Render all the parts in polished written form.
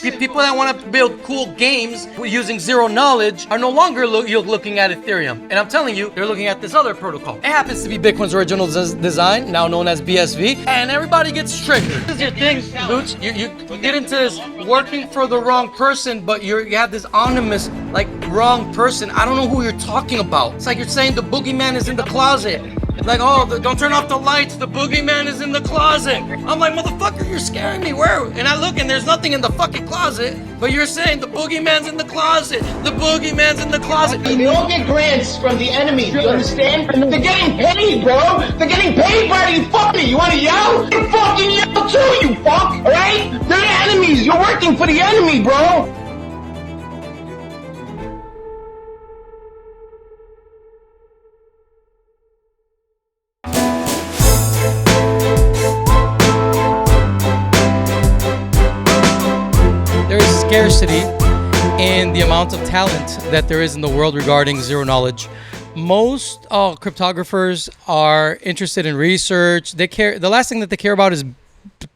People that want to build cool games using zero knowledge are no longer looking at Ethereum. And I'm telling you, they're looking at this other protocol. It happens to be Bitcoin's original design, now known as BSV, and everybody gets triggered. This is your thing, LooTz. You get into this working for the wrong person, but you have this anonymous, like, wrong person. I don't know who you're talking about. It's like you're saying the boogeyman is in the closet. Like, oh, don't turn off the lights, the boogeyman is in the closet. I'm like, motherfucker, you're scaring me. Where? And I look and there's nothing in the fucking closet, but you're saying the boogeyman's in the closet. The boogeyman's in the closet. They all get grants from the enemy, do you understand? They're getting paid, bro. They're getting paid by you. Fuck me. You want to yell? You fucking yell too, you fuck, alright? They're the enemies. You're working for the enemy, bro. Scarcity in the amount of talent that there is in the world regarding zero knowledge. Most cryptographers are interested in research. The last thing that they care about is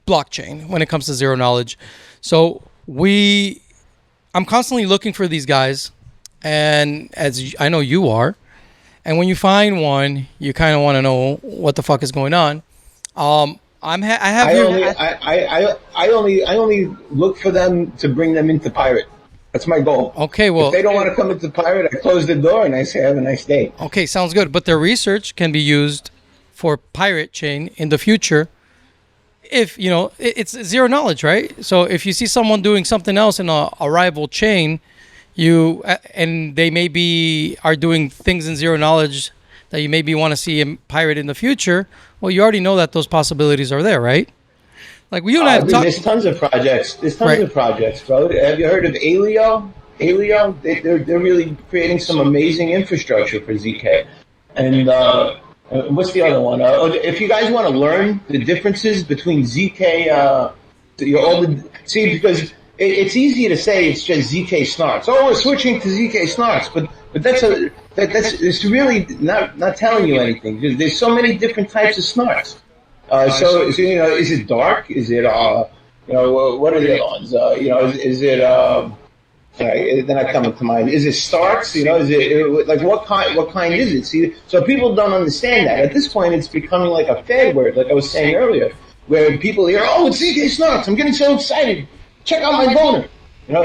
blockchain when it comes to zero knowledge. So I'm constantly looking for these guys, and as I know you are, and when you find one, you kind of want to know what the fuck is going on. I only look for them to bring them into pirate. That's my goal. Okay, well, if they don't want to come into pirate, I close the door and I say, have a nice day. Okay, sounds good. But their research can be used for pirate chain in the future. If, you know, it's zero knowledge, right? So if you see someone doing something else in a rival chain, and they maybe are doing things in zero knowledge that you maybe want to see in pirate in the future, well, you already know that those possibilities are there, right? Like, you and I have talked. There's tons of projects. There's tons of projects, bro. Have you heard of Alio? They're really creating some amazing infrastructure for ZK. And what's the other one? If you guys want to learn the differences between ZK, because it's easy to say it's just ZK Snarks. Oh, we're switching to ZK Snarks, but it's really not telling you anything. There's so many different types of Snarks. So you know, is it dark? Is it what are the other ones? Is it then I come to mind. Is it Starks? You know, is it like what kind is it? See, so people don't understand that. At this point, it's becoming like a fad word, like I was saying earlier, where people hear, oh, it's ZK Snarks. I'm getting so excited. Check out my donor. You know,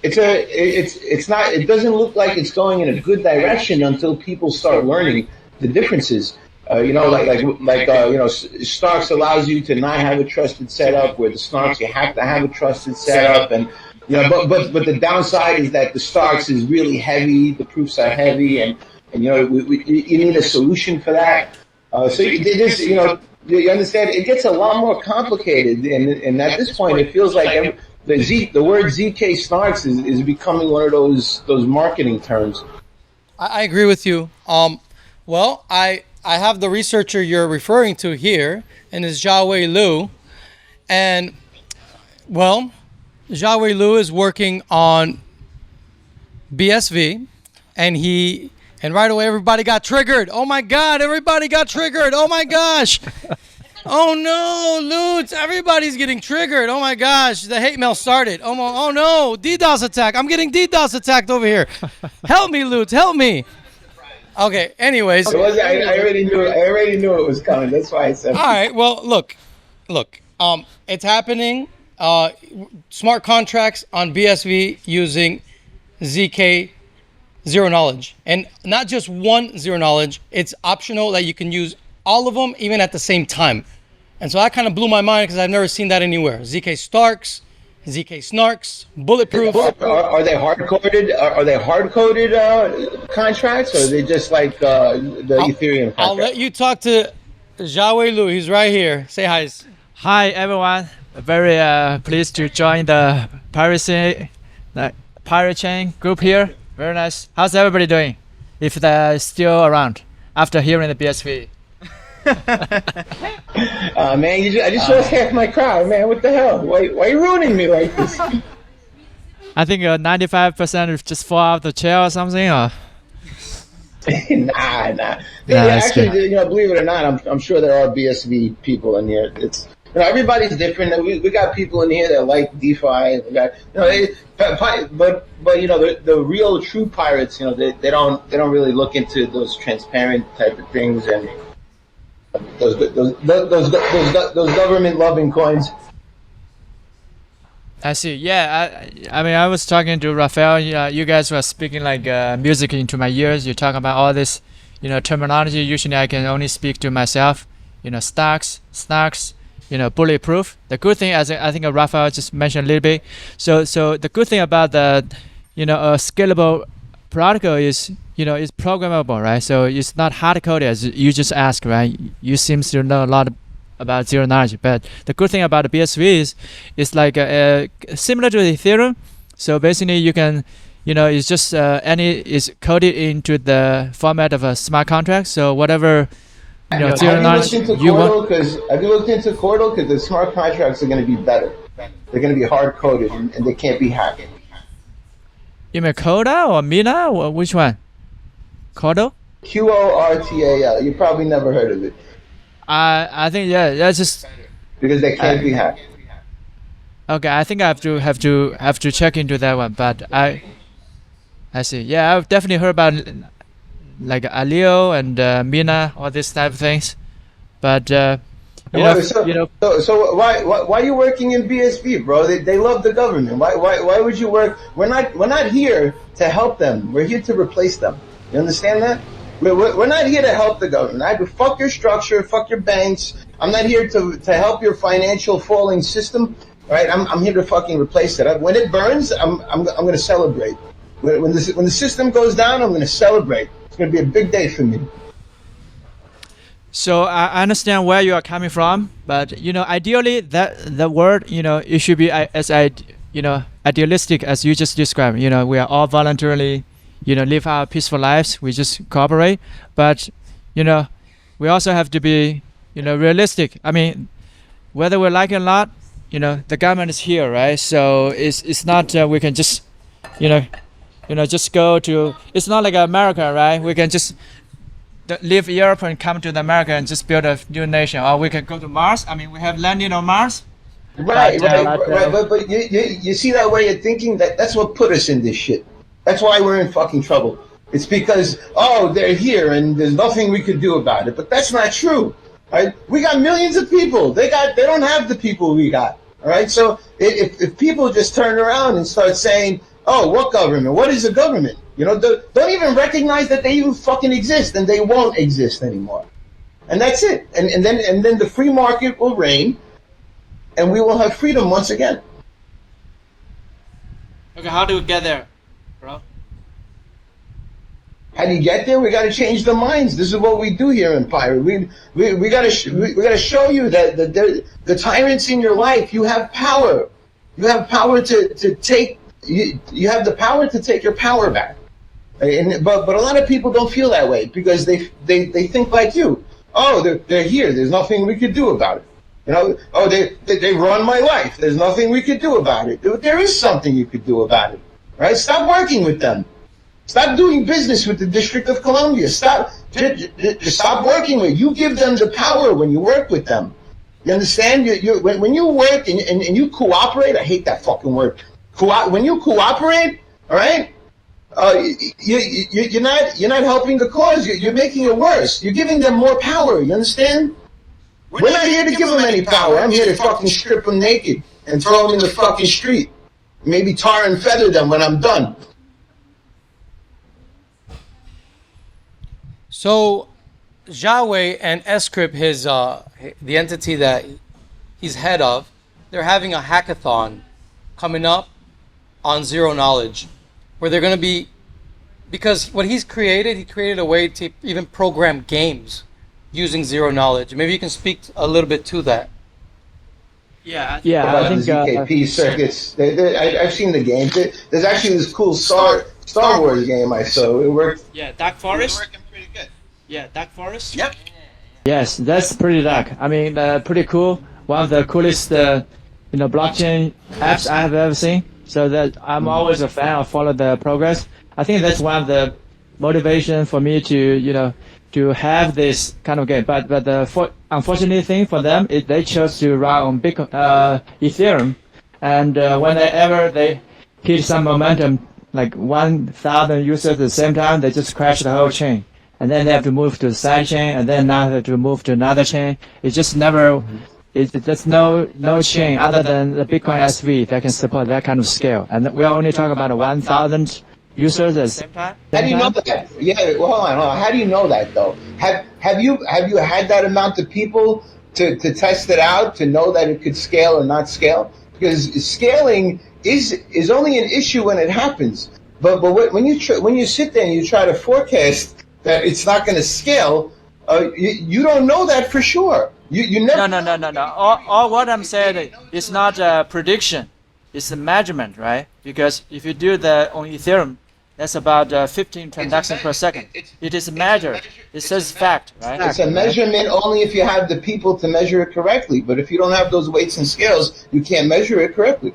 it's not. It doesn't look like it's going in a good direction until people start learning the differences. Starks allows you to not have a trusted setup. Where the Snarks, you have to have a trusted setup, and but the downside is that the Starks is really heavy. The proofs are heavy, and you need a solution for that. You understand? It gets a lot more complicated, and at this point, it feels like the word ZK Snarks is becoming one of those marketing terms. I agree with you. Well, I have the researcher you're referring to here, and it's Xiaohui Liu. And, well, Xiaohui Liu is working on BSV, and right away everybody got triggered. Oh my God, everybody got triggered. Oh my gosh. Oh no, LooTz, everybody's getting triggered. Oh my gosh, the hate mail started. Oh no, DDoS attack. I'm getting DDoS attacked over here. Help me, LooTz, help me. Okay, anyways. I already knew it was coming. That's why I said. All right, well, look. It's happening. Smart contracts on BSV using ZK zero knowledge. And not just one zero knowledge. It's optional that you can use all of them even at the same time. And so that kind of blew my mind because I've never seen that anywhere. ZK Starks, ZK Snarks, bulletproof. Are they hard-coded? Are they hard-coded contracts, or are they just like the Ethereum contract? I'll let you talk to Xiaohui Liu. He's right here. Say hi. Hi, everyone. Very pleased to join the pirate chain group here. Very nice. How's everybody doing? If they're still around after hearing the BSV. Man, I just lost half my crowd, man. What the hell? Why are you ruining me like this? I think 95% just fall out of the chair or something. Or? Nah. Actually, believe it or not, I'm sure there are BSV people in here. everybody's different. We got people in here that like DeFi. We got, but you know, the real true pirates, you know, they don't really look into those transparent type of things and those government loving coins. I see. Yeah, I mean, I was talking to Raphael. You guys were speaking like music into my ears. You talk about all this, you know, terminology. Usually, I can only speak to myself. You know, snarks. You know, bulletproof. The good thing, as I think Raphael just mentioned a little bit. So the good thing about the, you know, a scalable protocol is, you know, it's programmable, right? So it's not hard coded as you just asked, right? You seem to know a lot about zero knowledge, but the good thing about the BSV is it's like similar to Ethereum. So basically, you can, you know, it's just is coded into the format of a smart contract. So whatever, you know, zero knowledge you want. Have you looked into Cordal? Because the smart contracts are going to be better. They're going to be hard coded and they can't be hacked. You mean Coda or Mina? Or which one? Cordal? QORTAL. You probably never heard of it. I think that's just because they can't be hacked. Okay, I think I have to check into that one, but I see. Yeah, I've definitely heard about like Alio and Mina, all these type of things, but so why are you working in BSV, bro? They love the government. Why would you work? We're not here to help them. We're here to replace them. You understand that? We're not here to help the government. Fuck your structure, fuck your banks. I'm not here to help your financial falling system. Right? I'm here to fucking replace it. When it burns, I'm going to celebrate. When the system goes down, I'm going to celebrate. It's going to be a big day for me. So I understand where you are coming from, but you know, ideally, the word, you know, it should be idealistic as you just described. You know, we are all voluntarily, you know, live our peaceful lives. We just cooperate, but you know, we also have to be, you know, realistic. I mean, whether we like it or not, you know, the government is here, right? So it's not we can just, you know, just go to. It's not like America, right? We can just leave Europe and come to America and just build a new nation, or we can go to Mars. I mean, we have landing on Mars. Right. But you see that way of thinking? That's what put us in this shit. That's why we're in fucking trouble. It's because, they're here and there's nothing we could do about it. But that's not true. Right? We got millions of people. They don't have the people we got. All right? So if people just turn around and start saying, oh, what government? What is a government? You know, don't even recognize that they even fucking exist, and they won't exist anymore. And that's it. And then the free market will reign, and we will have freedom once again. Okay, how do we get there, bro? How do you get there? We got to change the minds. This is what we do here in Pirate. We got to show you that the tyrants in your life. You have power. You have power to take. You have the power to take your power back. But a lot of people don't feel that way because they think like you. Oh, they're here. There's nothing we could do about it. You know. Oh, they run my life. There's nothing we could do about it. There is something you could do about it. Right? Stop working with them. Stop doing business with the District of Columbia. Stop working with. You give them the power when you work with them. You understand? When you work and you cooperate. I hate that fucking word. When you cooperate, all right. You're not helping the cause. You're making it worse. You're giving them more power. You understand? We're not here to give them any power. I'm here to fucking strip them naked and throw them in the fucking street. Maybe tar and feather them when I'm done. So, Xiaohui and sCrypt, the entity that he's head of, they're having a hackathon coming up on zero knowledge, where they're going to be, because what he created a way to even program games using zero knowledge. Maybe you can speak a little bit to that. Yeah, I think the ZKP circuits. I've seen the game. There's actually this cool Star Wars game I saw. It worked. Yeah, Dark Forest. Working pretty good. Yeah, Dark Forest. Yep. Yes, that's pretty dark. I mean, pretty cool. One of the coolest, blockchain apps I have ever seen. So that I'm always a fan of follow the progress. I think that's one of the motivation for me to, to have this kind of game. But the unfortunate thing for them is they chose to run on Bitcoin, Ethereum, and whenever they hit some momentum, like 1,000 users at the same time, they just crash the whole chain. And then they have to move to the side chain, and then now they have to move to another chain. It's just never, there's no chain other than the Bitcoin SV that can support that kind of scale. And we're only talking about 1,000 users at the same time. How do you know that? Yeah, well, hold on. How do you know that though? Have you had that amount of people to test it out to know that it could scale or not scale? Because scaling is only an issue when it happens. But when you sit there and you try to forecast that it's not going to scale, you don't know that for sure. You never. No. All what I'm saying is not a prediction. It's a measurement, right? Because if you do the on Ethereum, that's about 15 transactions per second. It is measured. It says fact, right? It's a measurement only if you have the people to measure it correctly. But if you don't have those weights and scales, you can't measure it correctly.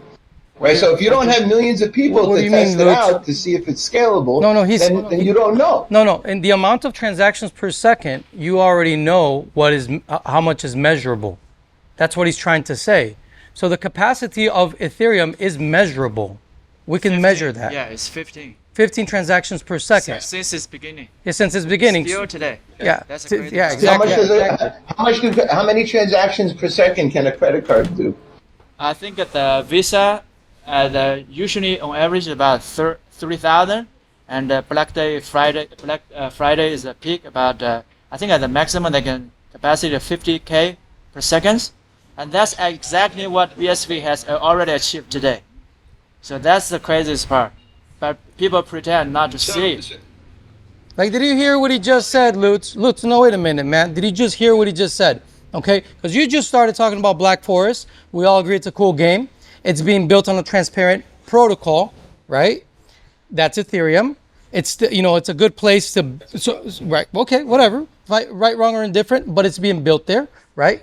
Right, so if you don't have millions of people to test it out to see if it's scalable, then you don't know. No. And the amount of transactions per second, you already know how much is measurable. That's what he's trying to say. So the capacity of Ethereum is measurable. We can measure that. Yeah, it's 15. 15 transactions per second. Since its beginning. Yeah, since its beginning. Still today. Yeah. That's a great Exactly. How many transactions per second can a credit card do? I think that the Visa usually on average about 3,000, and Black Friday is a peak about I think at the maximum they can capacity of 50K per second, and that's exactly what BSV has already achieved today. So that's the craziest part, but people pretend not to see it. Like, did you hear what he just said, LooTz? LooTz, no, wait a minute, man. Did you just hear what he just said? Okay, because you just started talking about Black Forest. We all agree it's a cool game. It's being built on a transparent protocol, right? That's Ethereum. It's it's a good place to right. Okay, whatever. Right, wrong, or indifferent, but it's being built there, right?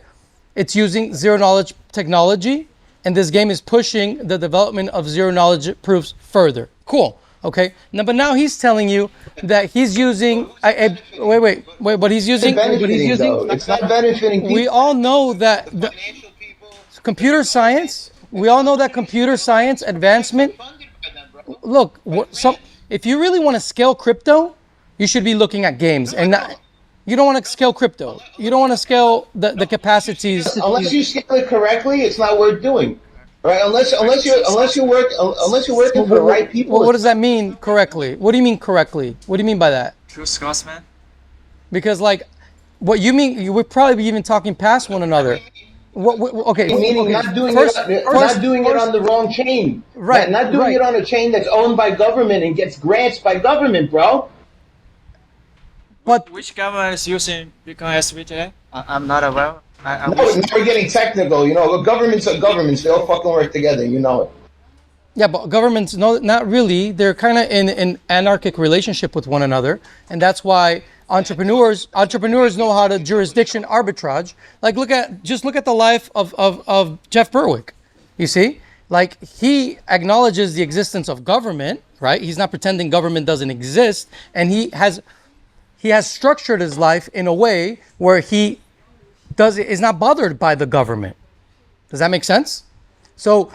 It's using zero knowledge technology, and this game is pushing the development of zero knowledge proofs further. Cool. Okay. Now he's telling you that he's using. Wait. But he's using. It's not benefiting people. We all know that the computer science. We all know that computer science advancement. Look, if you really want to scale crypto, you should be looking at games, and you don't want to scale crypto. You don't want to scale the capacities. Unless you scale it correctly, it's not worth doing, right? Unless you're working for the right people. What does that mean correctly? What do you mean correctly? What do you mean by that? True Scotsman. Because what you mean, you would probably be even talking past one another. Okay. Meaning not doing it on the wrong chain. Right. Not doing it on a chain that's owned by government and gets grants by government, bro. But which government is using Bitcoin SV today? I'm not aware. No, we're getting technical. Governments are governments. They all fucking work together. You know it. Yeah, but governments, no, not really. They're kind of in an anarchic relationship with one another, and that's why entrepreneurs know how to jurisdiction arbitrage. Like, look at the life of Jeff Berwick. You see, like, he acknowledges the existence of government, right? He's not pretending government doesn't exist, and he has structured his life in a way where he is not bothered by the government. Does that make sense? So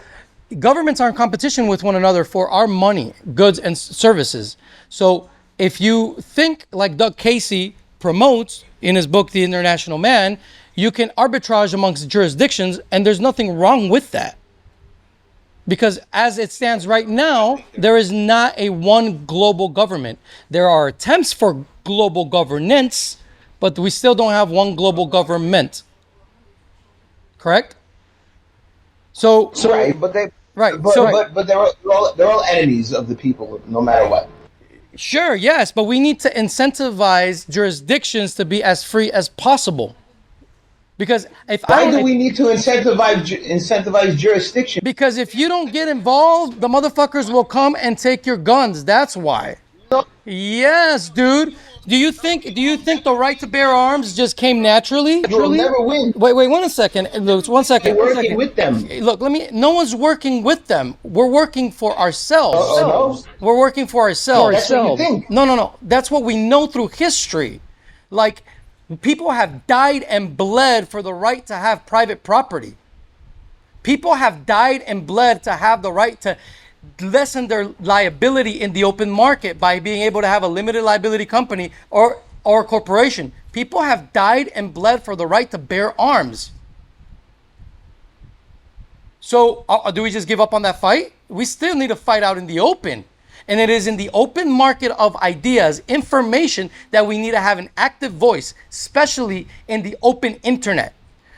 governments are in competition with one another for our money, goods, and services. So if you think like Doug Casey promotes in his book, The International Man, you can arbitrage amongst jurisdictions, and there's nothing wrong with that. Because as it stands right now, there is not a one global government. There are attempts for global governance, but we still don't have one global government. Correct? So right, but they're all enemies of the people, no matter what. Sure, yes, but we need to incentivize jurisdictions to be as free as possible. Because why do we need to incentivize jurisdiction? Because if you don't get involved, the motherfuckers will come and take your guns. That's why. Yes, dude. Do you think the right to bear arms just came naturally? You'll never win. Wait, 1 second. Look, 1 second. You're working with them. Look, no one's working with them. We're working for ourselves. No. We're working for ourselves. That's what you think. No. That's what we know through history. Like, people have died and bled for the right to have private property. People have died and bled to have the right to lessen their liability in the open market by being able to have a limited liability company or corporation. People have died and bled for the right to bear arms. So do we just give up on that fight? We still need to fight out in the open. And it is in the open market of ideas, information, that we need to have an active voice, especially in the open internet.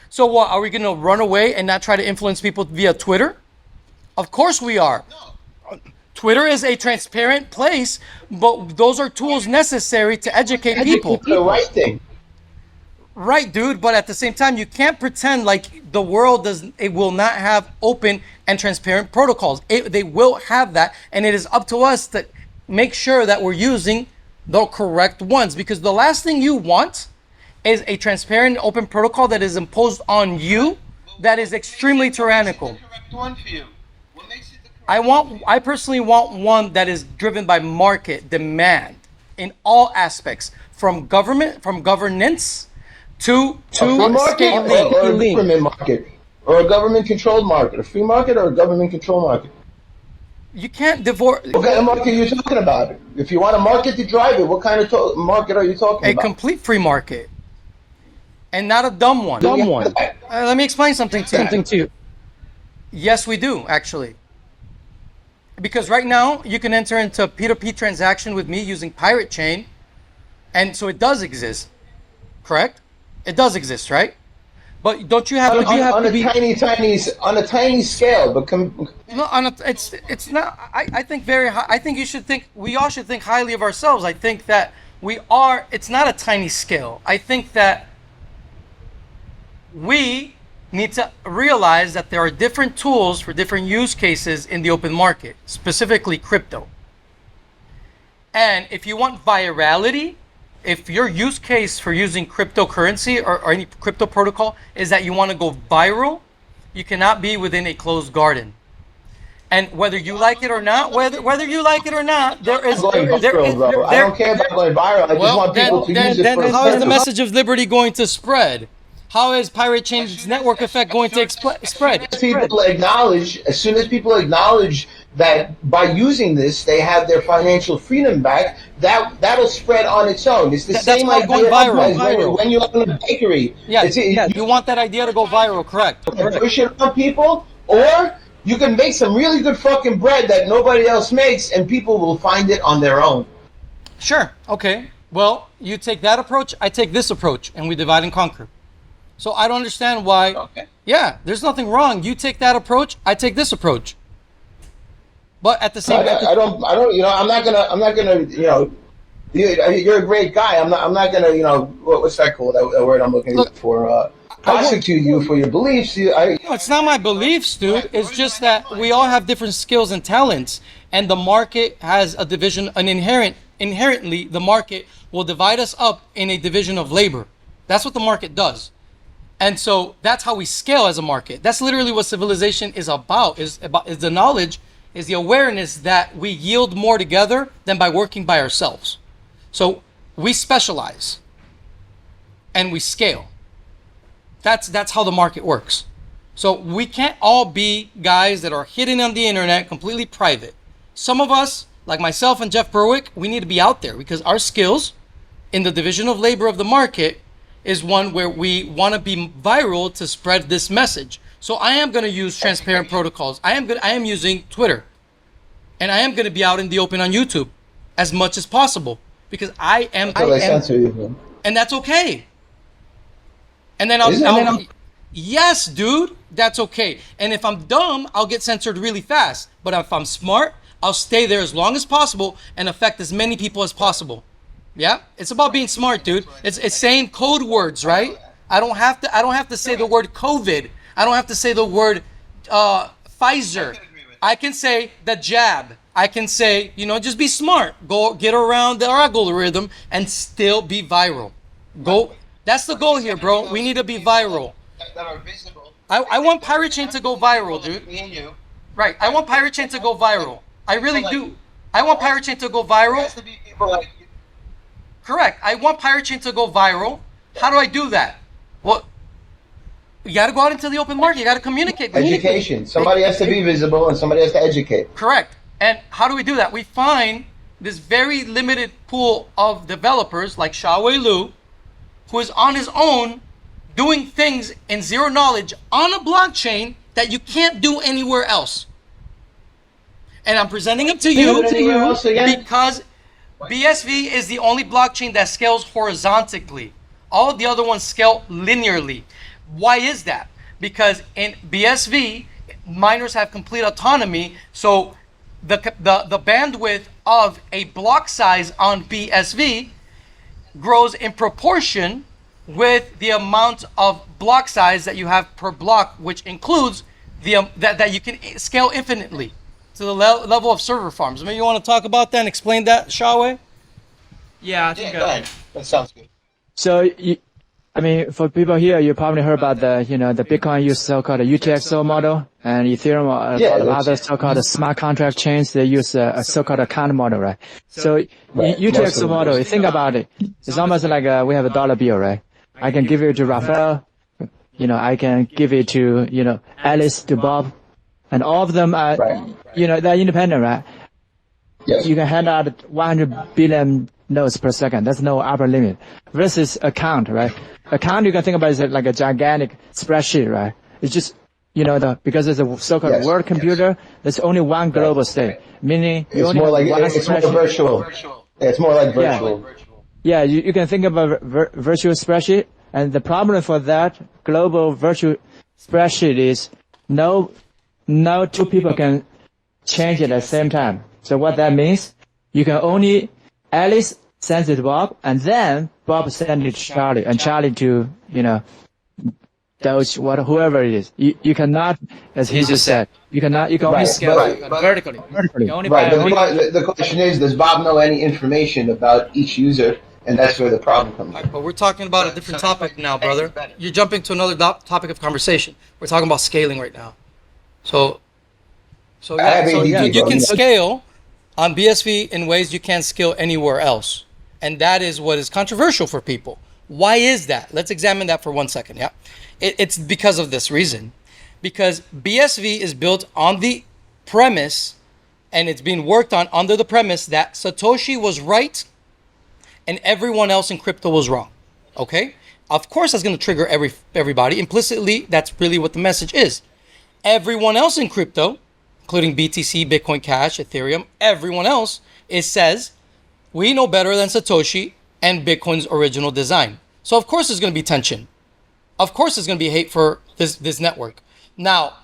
So what, are we going to run away and not try to influence people via Twitter? Of course we are. Twitter is a transparent place, but those are tools necessary to educate people. The right thing. Right, dude, but at the same time, you can't pretend like the world it will not have open and transparent protocols. They will have that, and it is up to us to make sure that we're using the correct ones, because the last thing you want is a transparent open protocol that is imposed on you that is extremely tyrannical. I personally want one that is driven by market demand in all aspects, from governance to market or a government market, or a government-controlled market, a free market or a government-controlled market. You can't divorce. What kind of market are you talking about? If you want a market to drive it, what kind of market are you talking about? A complete free market, and not a dumb one. Let me explain something to you. Yes, we do, actually. Because right now, you can enter into a P2P transaction with me using Pirate Chain, and so it does exist, correct? It does exist, right? But don't you have to be on a tiny scale? But no, it's not. I think very high. I think we all should think highly of ourselves. I think that we are. It's not a tiny scale. I think that we need to realize that there are different tools for different use cases in the open market, specifically crypto. And if you want virality, if your use case for using cryptocurrency or any crypto protocol is that you want to go viral, you cannot be within a closed garden. And whether you like it or not, whether you like it or not, I don't care about going viral. I just want people to use it. Then how is the message of liberty going to spread? How is Pirate Chain's network effect going to spread? People acknowledge, as soon as people acknowledge that by using this they have their financial freedom back, that'll spread on its own. It's the same idea going viral. When you own a bakery. Yeah, you want that idea to go viral, correct? Push it on people, or you can make some really good fucking bread that nobody else makes, and people will find it on their own. Sure. Okay. Well, you take that approach, I take this approach, and we divide and conquer. So I don't understand why. Okay. Yeah, there's nothing wrong. You take that approach, I take this approach. But at the same time, I don't. I'm not gonna. You're a great guy. I'm not gonna. What's that called? That word I'm looking for. Prosecute you for your beliefs. No, it's not my beliefs, dude. It's just that we all have different skills and talents, and the market has a division. Inherently, the market will divide us up in a division of labor. That's what the market does. And so that's how we scale as a market. That's literally what civilization is about. Is the knowledge, is the awareness that we yield more together than by working by ourselves. So we specialize and we scale. That's how the market works. So we can't all be guys that are hidden on the internet, completely private. Some of us, like myself and Jeff Berwick, we need to be out there because our skills in the division of labor of the market is one where we want to be viral to spread this message. So I am going to use transparent protocols. I am using Twitter, and I am going to be out in the open on YouTube as much as possible because I am, and that's okay. And then yes, dude, that's okay. And if I'm dumb, I'll get censored really fast. But if I'm smart, I'll stay there as long as possible and affect as many people as possible. Yeah, it's about being smart, dude. It's saying code words, right? I don't have to say the word COVID. I don't have to say the word Pfizer. I can say the jab. I can say, just be smart. Go get around the algorithm and still be viral. That's the goal here, bro. We need to be viral. I want Pirate Chain to go viral, dude. Me and you. Right. I want Pirate Chain to go viral. I really do. I want Pirate Chain to go viral. Correct. I want Pirate Chain to go viral. How do I do that? Well, you got to go out into the open market. You got to communicate. Education. Somebody has to be visible and somebody has to educate. Correct. And how do we do that? We find this very limited pool of developers like Xiaohui Liu, who is on his own doing things in zero knowledge on a blockchain that you can't do anywhere else. And I'm presenting them to you because BSV is the only blockchain that scales horizontally. All of the other ones scale linearly. Why is that? Because in BSV, miners have complete autonomy. So the bandwidth of a block size on BSV grows in proportion with the amount of block size that you have per block, which includes the that you can scale infinitely to the level of server farms. Maybe you want to talk about that and explain that, Xiaohui? Yeah, I think. Go ahead. That sounds good. So, I mean, for people here, you probably heard about the Bitcoin use so-called UTXO model, and Ethereum or other so-called smart contract chains, they use a so-called account model, right? So, UTXO model, you think about it, it's almost like we have a dollar bill, right? I can give it to Raphael, I can give it to, Alice, to Bob, and all of them are, they're independent, right? Yes. You can hand out 100 billion nodes per second. That's no upper limit. Versus account, right? Account you can think about is like a gigantic spreadsheet, right? It's just, because it's a so-called word computer, there's only one global state. Meaning it's more like it's more virtual. It's more like virtual. Yeah, you can think of a virtual spreadsheet, and the problem for that global virtual spreadsheet is no two people can change it at the same time. So what that means, you can only Alice sends it to Bob, and then Bob sends it to Charlie, and Charlie to, Doge, whoever it is. You cannot, as he just said, you can only scale vertically. The question is, does Bob know any information about each user? And that's where the problem comes in. But we're talking about a different topic now, brother. You're jumping to another topic of conversation. We're talking about scaling right now. So you can scale on BSV in ways you can't scale anywhere else. And that is what is controversial for people. Why is that? Let's examine that for 1 second, yeah? It's because of this reason. Because BSV is built on the premise, and it's being worked on under the premise that Satoshi was right and everyone else in crypto was wrong, okay? Of course, that's going to trigger everybody. Implicitly, that's really what the message is. Everyone else in crypto, including BTC, Bitcoin Cash, Ethereum, everyone else, it says, we know better than Satoshi and Bitcoin's original design. So of course there's going to be tension. Of course there's going to be hate for this network. Now,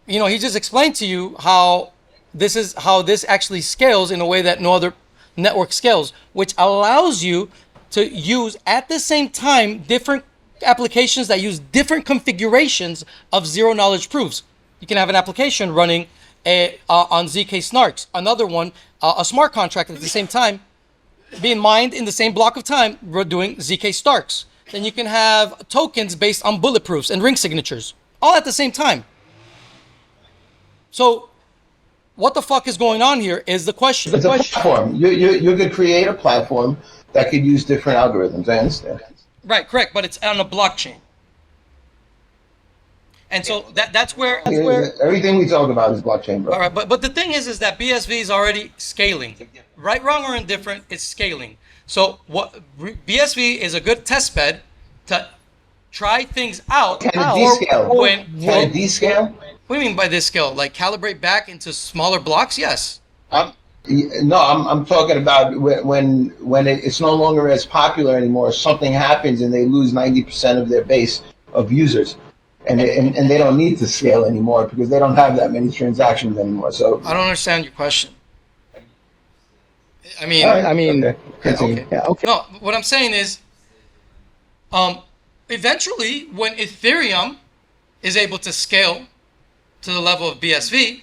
he just explained to you how this actually scales in a way that no other network scales, which allows you to use at the same time different applications that use different configurations of zero knowledge proofs. You can have an application running on ZK Snarks, another one, a smart contract at the same time, being mined in the same block of time, we're doing ZK Starks. Then you can have tokens based on bulletproofs and ring signatures, all at the same time. So what the fuck is going on here is the question. It's a platform. You could create a platform that could use different algorithms. I understand. Right, correct, but it's on a blockchain. And so that's where everything we talk about is blockchain, bro. All right, but the thing is that BSV is already scaling. Right, wrong, or indifferent, it's scaling. So what BSV is a good test bed to try things out. Can it descale? Can it descale? What do you mean by this scale? Like calibrate back into smaller blocks? Yes. I'm talking about when it's no longer as popular anymore. Something happens and they lose 90% of their base of users. And they don't need to scale anymore because they don't have that many transactions anymore. So I don't understand your question. I mean, okay. Yeah, okay. No, what I'm saying is, eventually, when Ethereum is able to scale to the level of BSV,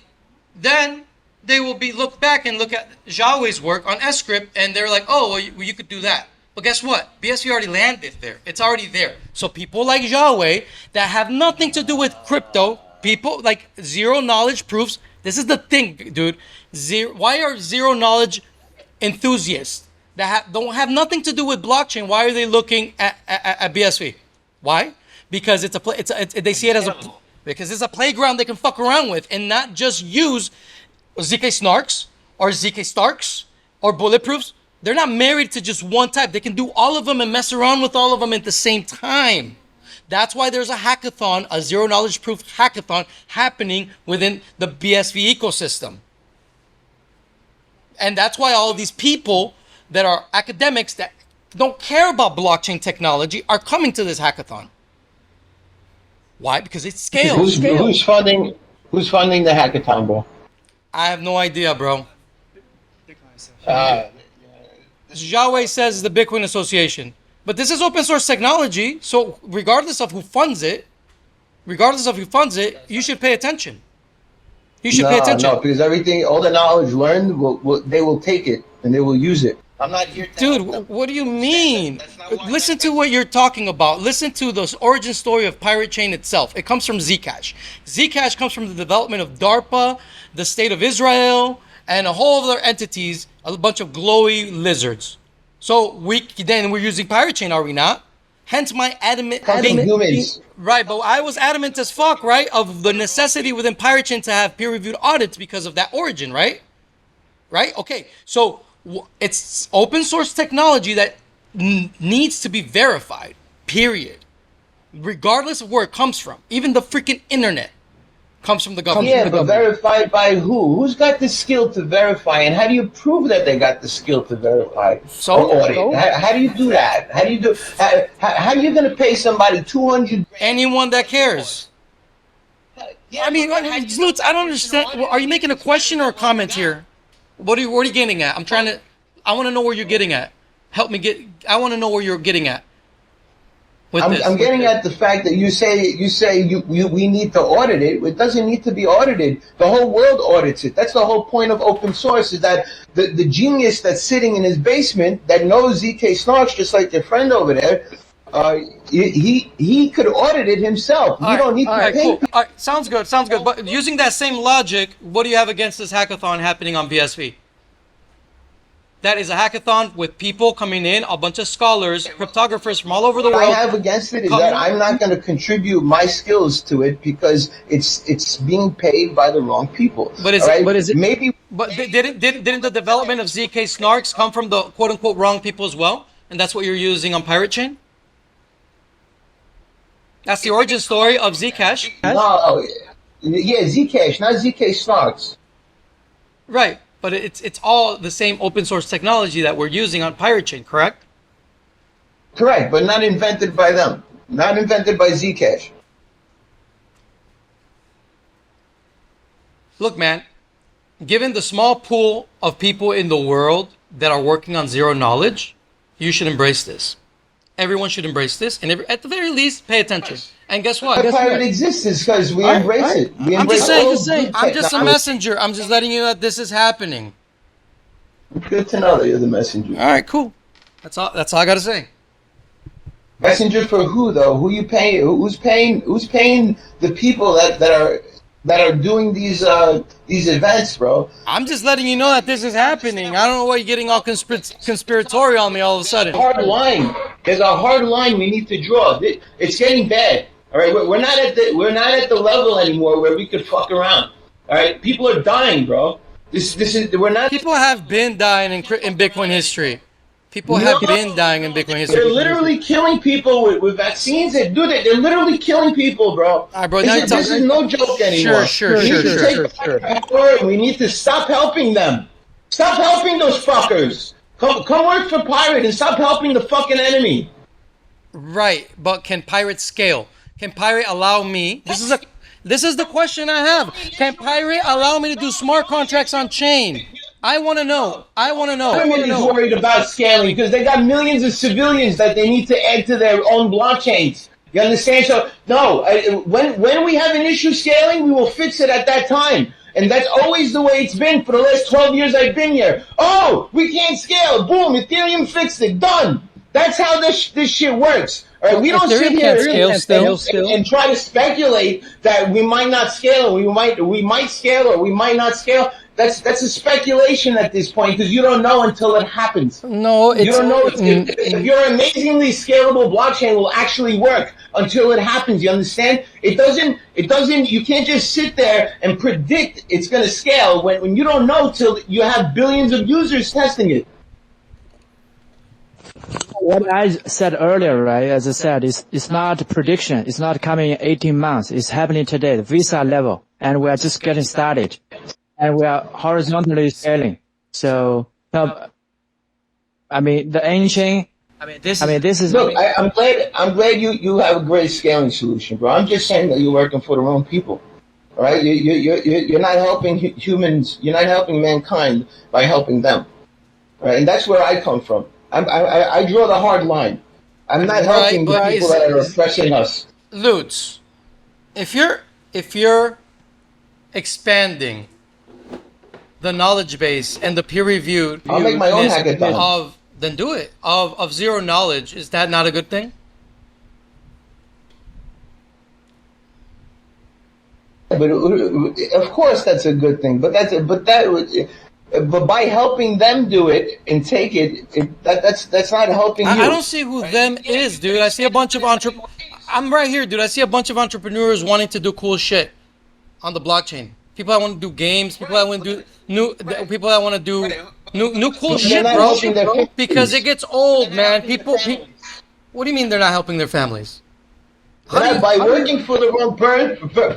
then they will be look back and look at Xiaohui's work on sCrypt, and they're like, oh, well, you could do that. But guess what? BSV already landed there. It's already there. So people like Xiaohui that have nothing to do with crypto, people like zero knowledge proofs. This is the thing, dude. Why are zero knowledge enthusiasts that don't have nothing to do with blockchain, why are they looking at BSV? Why? Because they see it as because it's a playground they can fuck around with and not just use ZK Snarks or ZK Starks or bulletproofs. They're not married to just one type. They can do all of them and mess around with all of them at the same time. That's why there's a hackathon, a zero knowledge proof hackathon happening within the BSV ecosystem. And that's why all these people that are academics that don't care about blockchain technology are coming to this hackathon. Why? Because it scales. Who's funding the hackathon, bro? I have no idea, bro. Xiaohui says the Bitcoin Association. But this is open source technology, so regardless of who funds it, you should pay attention. You should pay attention. No, because all the knowledge learned, they will take it and they will use it. I'm not here to... Dude, what do you mean? Listen to what you're talking about. Listen to the origin story of Pirate Chain itself. It comes from Zcash. Zcash comes from the development of DARPA, the State of Israel, and a whole other entities, a bunch of glowy lizards. So we're using Pirate Chain, are we not? Hence my adamant... humans. Right, but I was adamant as fuck, right? Of the necessity within Pirate Chain to have peer-reviewed audits because of that origin, right? Right? Okay, so it's open source technology that needs to be verified, period. Regardless of where it comes from. Even the freaking internet comes from the government. Yeah, but verified by who? Who's got the skill to verify? And how do you prove that they got the skill to verify or audit? How do you do that? How are you going to pay somebody $200? Anyone that cares. I mean, LooTz, I don't understand. Are you making a question or a comment here? What are you getting at? I want to know where you're getting at. Help me I want to know where you're getting at. I'm getting at the fact that you say we need to audit it. It doesn't need to be audited. The whole world audits it. That's the whole point of open source, is that the genius that's sitting in his basement that knows ZK Snarks, just like your friend over there, he could audit it himself. You don't need to pay. Cool. All right, sounds good. But using that same logic, what do you have against this hackathon happening on BSV? That is a hackathon with people coming in, a bunch of scholars, cryptographers from all over the world. What I have against it is that I'm not going to contribute my skills to it because it's being paid by the wrong people. But didn't the development of ZK Snarks come from the quote unquote wrong people as well? And that's what you're using on Pirate Chain? That's the origin story of Zcash. No, yeah, Zcash, not ZK Snarks. Right. But it's all the same open source technology that we're using on Pirate Chain, correct? Correct, but not invented by them. Not invented by Zcash. Look, man, given the small pool of people in the world that are working on zero knowledge, you should embrace this. Everyone should embrace this, and at the very least, pay attention. And guess what? The pirate exists is because we embrace it. I'm just saying. I'm just a messenger. I'm just letting you know that this is happening. Good to know that you're the messenger. All right, cool. That's all I gotta say. Messenger for who, though? Who you paying? Who's paying the people that are doing these events, bro? I'm just letting you know that this is happening. I don't know why you're getting all conspiratorial on me all of a sudden. Hard line. There's a hard line we need to draw. It's getting bad. All right, we're not at the level anymore where we could fuck around. All right, people are dying, bro. We're not. People have been dying in Bitcoin history. People have been dying in Bitcoin history. They're literally killing people with vaccines. They're literally killing people, bro. All right, bro. This is no joke anymore. Sure. We need to stop helping them. Stop helping those fuckers. Come work for Pirate and stop helping the fucking enemy. Right, but can Pirate scale? Can Pirate allow me? This is the question I have. Can Pirate allow me to do smart contracts on chain? I want to know. Everyone is worried about scaling because they got millions of civilians that they need to add to their own blockchains. You understand? So no, when we have an issue scaling, we will fix it at that time. And that's always the way it's been for the last 12 years I've been here. Oh, we can't scale. Boom, Ethereum fixed it. Done. That's how this shit works. All right, we don't sit here and try to speculate that we might not scale, or we might scale, or we might not scale. That's a speculation at this point because you don't know until it happens. No, it's you don't know if your amazingly scalable blockchain will actually work until it happens. You understand? It doesn't. You can't just sit there and predict it's going to scale when you don't know till you have billions of users testing it. What I said earlier, right? As I said, it's not a prediction. It's not coming in 18 months. It's happening today, the Visa level, and we are just getting started. And we are horizontally scaling. So, I mean, the ancient. This is. Look, I'm glad you have a great scaling solution, bro. I'm just saying that you're working for the wrong people. All right, you're not helping humans. You're not helping mankind by helping them. All right, and that's where I come from. I draw the hard line. I'm not helping the people that are oppressing us. LooTz, if you're expanding the knowledge base and the peer-reviewed, I'll make my own hackathon. Then do it. Of zero knowledge, is that not a good thing? But of course that's a good thing. But by helping them do it and take it, that's not helping you. I don't see who them is, dude. I see a bunch of I'm right here, dude. I see a bunch of entrepreneurs wanting to do cool shit on the blockchain. People that want to do games. People that want to do people that want to do new cool shit, bro. Because it gets old, man. People. What do you mean they're not helping their families? By working for the wrong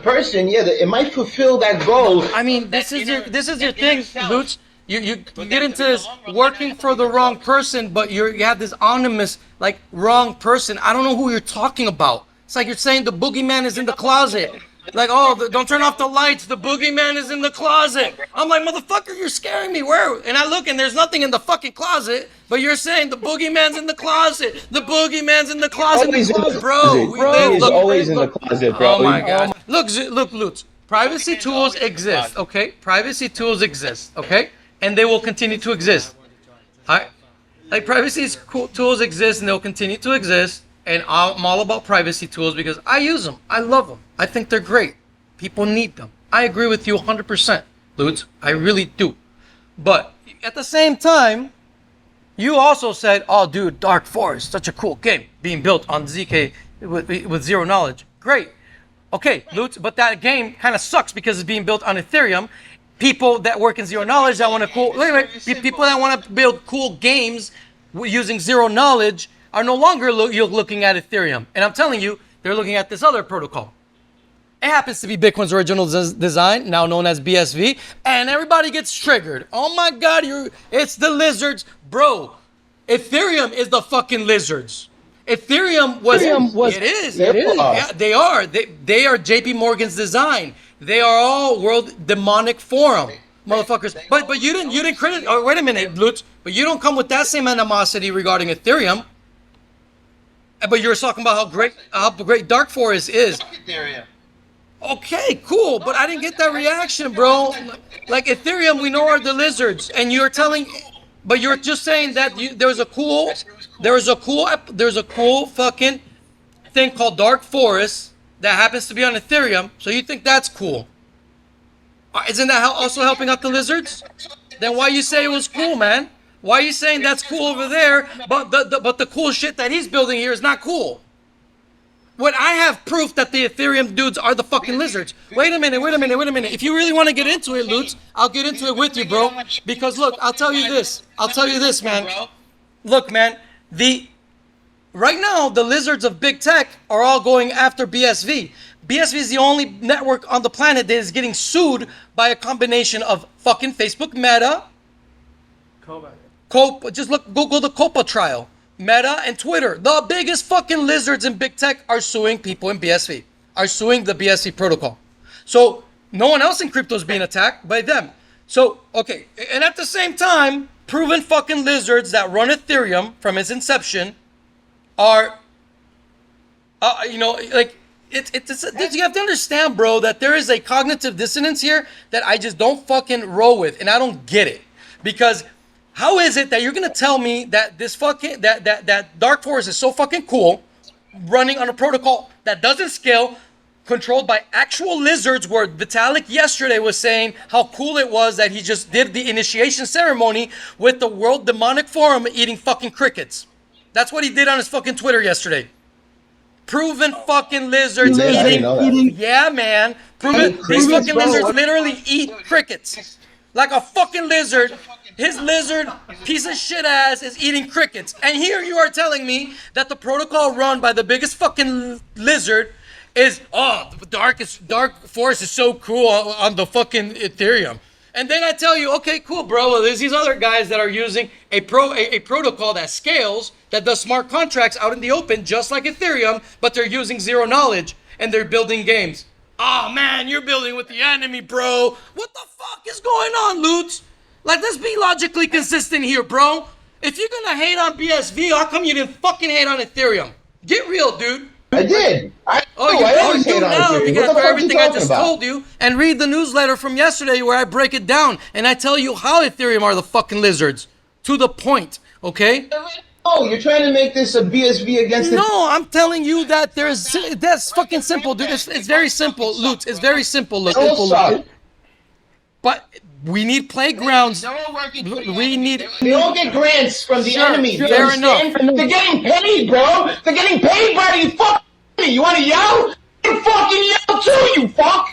person, yeah, it might fulfill that goal. I mean, this is your thing, LooTz. You get into this working for the wrong person, but you have this anonymous like wrong person. I don't know who you're talking about. It's like you're saying the boogeyman is in the closet. Like, oh, don't turn off the lights. The boogeyman is in the closet. I'm like, motherfucker, you're scaring me. Where? And I look and there's nothing in the fucking closet, but you're saying the boogeyman's in the closet. The boogeyman's in the closet. Always in the bro. He's always in the closet, bro. Oh my God. Look, LooTz. Privacy tools exist, okay? Privacy tools exist, okay? And they will continue to exist. Alright? Like privacy tools exist and they'll continue to exist. And I'm all about privacy tools because I use them. I love them. I think they're great. People need them. I agree with you 100%, LooTz. I really do. But at the same time, you also said, oh, dude, Dark Forest, such a cool game being built on ZK with zero knowledge. Great. Okay, LooTz, but that game kind of sucks because it's being built on Ethereum. People that work in zero knowledge that want to people that want to build cool games using zero knowledge are no longer looking at Ethereum. And I'm telling you, they're looking at this other protocol. It happens to be Bitcoin's original design, now known as BSV, and everybody gets triggered. Oh my God, it's the lizards. Bro, Ethereum is the fucking lizards. Ethereum was it is. Yeah, they are. They are JP Morgan's design. They are all World Demonic Forum. Motherfuckers. But you didn't credit. Oh, wait a minute, LooTz. But you don't come with that same animosity regarding Ethereum. But you're talking about how great Dark Forest is. Ethereum. Okay, cool. But I didn't get that reaction, bro. Like Ethereum, we know are the lizards, and you're telling, but you're just saying that there's a cool fucking thing called Dark Forest that happens to be on Ethereum. So you think that's cool? Isn't that also helping out the lizards? Then why you say it was cool, man? Why are you saying that's cool over there, but the cool shit that he's building here is not cool? When I have proof that the Ethereum dudes are the fucking lizards. Wait a minute. If you really want to get into it, LooTz, I'll get into it with you, bro. Because look, I'll tell you this, man. Look, man, right now the lizards of big tech are all going after BSV. BSV is the only network on the planet that is getting sued by a combination of fucking Facebook Meta. Just Google the COPA trial. Meta and Twitter. The biggest fucking lizards in big tech are suing people in BSV. Are suing the BSV protocol. So no one else in crypto is being attacked by them. So, okay. And at the same time, proven fucking lizards that run Ethereum from its inception are, like, you have to understand, bro, that there is a cognitive dissonance here that I just don't fucking roll with. And I don't get it. Because how is it that you're gonna tell me that this fucking that Dark Forest is so fucking cool, running on a protocol that doesn't scale, controlled by actual lizards, where Vitalik yesterday was saying how cool it was that he just did the initiation ceremony with the World Demonic Forum eating fucking crickets. That's what he did on his fucking Twitter yesterday. Proven fucking lizards eating. Yeah, man. Proven. These fucking lizards literally eat crickets. Like a fucking lizard. His lizard piece of shit ass is eating crickets. And here you are telling me that the protocol run by the biggest fucking lizard is, oh, the dark forest is so cool on the fucking Ethereum. And then I tell you, okay, cool, bro. Well, there's these other guys that are using a protocol that scales, that does smart contracts out in the open, just like Ethereum, but they're using zero knowledge and they're building games. Oh man, you're building with the enemy, bro. What the fuck is going on, LooTz? Like, let's be logically consistent here, bro. If you're gonna hate on BSV, how come you didn't fucking hate on Ethereum? Get real, dude. I did. I always hate on now Ethereum. After everything I just told you, and read the newsletter from yesterday where I break it down and I tell you how Ethereum are the fucking lizards. To the point, okay? Oh, you're trying to make this a BSV against No, I'm telling you that that's fucking simple, dude. It's very simple, LooTz. It's very simple, look. But we need playgrounds. We need. They all get grants from the enemy. Fair enough. They're getting paid, bro. They're getting paid by the fuck. You want to yell? You fucking yell too, you fuck.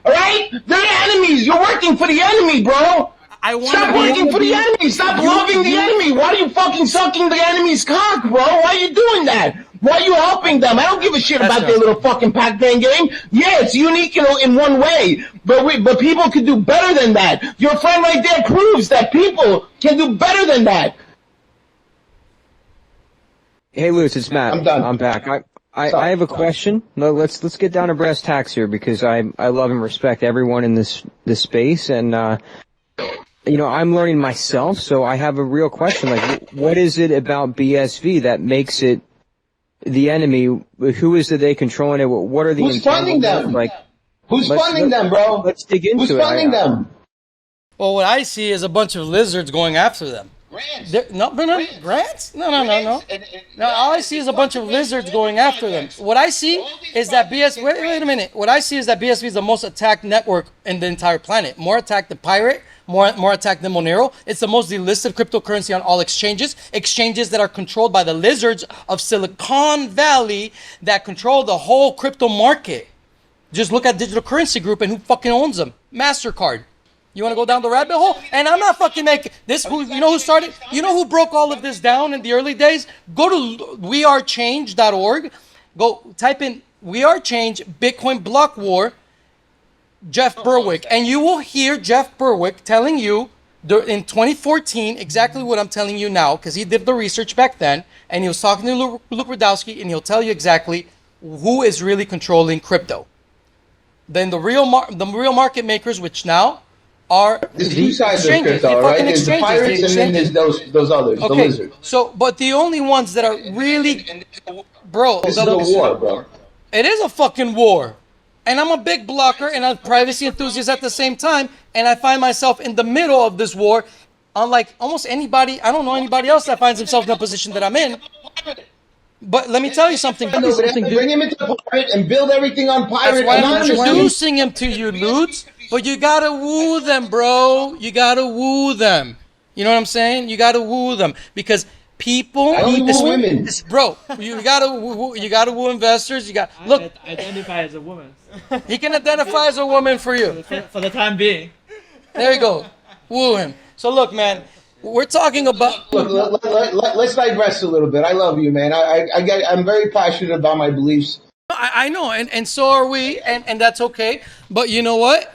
All right? They're enemies. You're working for the enemy, bro. Stop working for the enemy. Stop loving the enemy. Why are you fucking sucking the enemy's cock, bro? Why are you doing that? Why are you helping them? I don't give a shit about their little fucking Pac-Man game. Yeah, it's unique in one way, but people can do better than that. Your friend right there proves that people can do better than that. Hey, LooTz, it's Matt. I'm done. I'm back. I have a question. No, let's get down to brass tacks here, because I love and respect everyone in this space, and you know, I'm learning myself, so I have a real question. Like, what is it about BSV that makes it the enemy? Who is it they controlling it? What are the Who's funding them? Like, who's funding them, bro? Let's dig into it. Who's funding them? Well, what I see is a bunch of lizards going after them. Grants? No, grants? No. No, all I see is a bunch of lizards going after them. What I see is that wait a minute. What I see is that BSV is the most attacked network in the entire planet. More attacked than Pirate, more attacked than Monero. It's the most delisted cryptocurrency on all exchanges. Exchanges that are controlled by the lizards of Silicon Valley that control the whole crypto market. Just look at Digital Currency Group and who fucking owns them. MasterCard. You want to go down the rabbit hole? And I'm not fucking making this. You know who started? You know who broke all of this down in the early days? Go to wearechange.org. Go type in "We Are Change Bitcoin Block War" Jeff Berwick, and you will hear Jeff Berwick telling you in 2014 exactly what I'm telling you now, because he did the research back then, and he was talking to Luke Rudowski, and he'll tell you exactly who is really controlling crypto. Then the real market makers, which now are there's two sides of crypto, right? There's the pirates and then there's those others, the lizards. So, but the only ones that are really, bro, this is a war, bro. It is a fucking war. And I'm a big blocker and a privacy enthusiast at the same time, and I find myself in the middle of this war. Unlike almost anybody, I don't know anybody else that finds himself in a position that I'm in. But let me tell you something. Bring him into pirate and build everything on pirate. That's why I'm introducing him to you, LooTz. But you gotta woo them, bro. You gotta woo them. You know what I'm saying? You gotta woo them, because people. I only woo women, bro. You gotta woo investors. You got look. I identify as a woman. He can identify as a woman for you. For the time being. There you go. Woo him. So look, man. We're talking about. Look, let's digress a little bit. I love you, man. I'm very passionate about my beliefs. I know, and so are we, and that's okay. But you know what?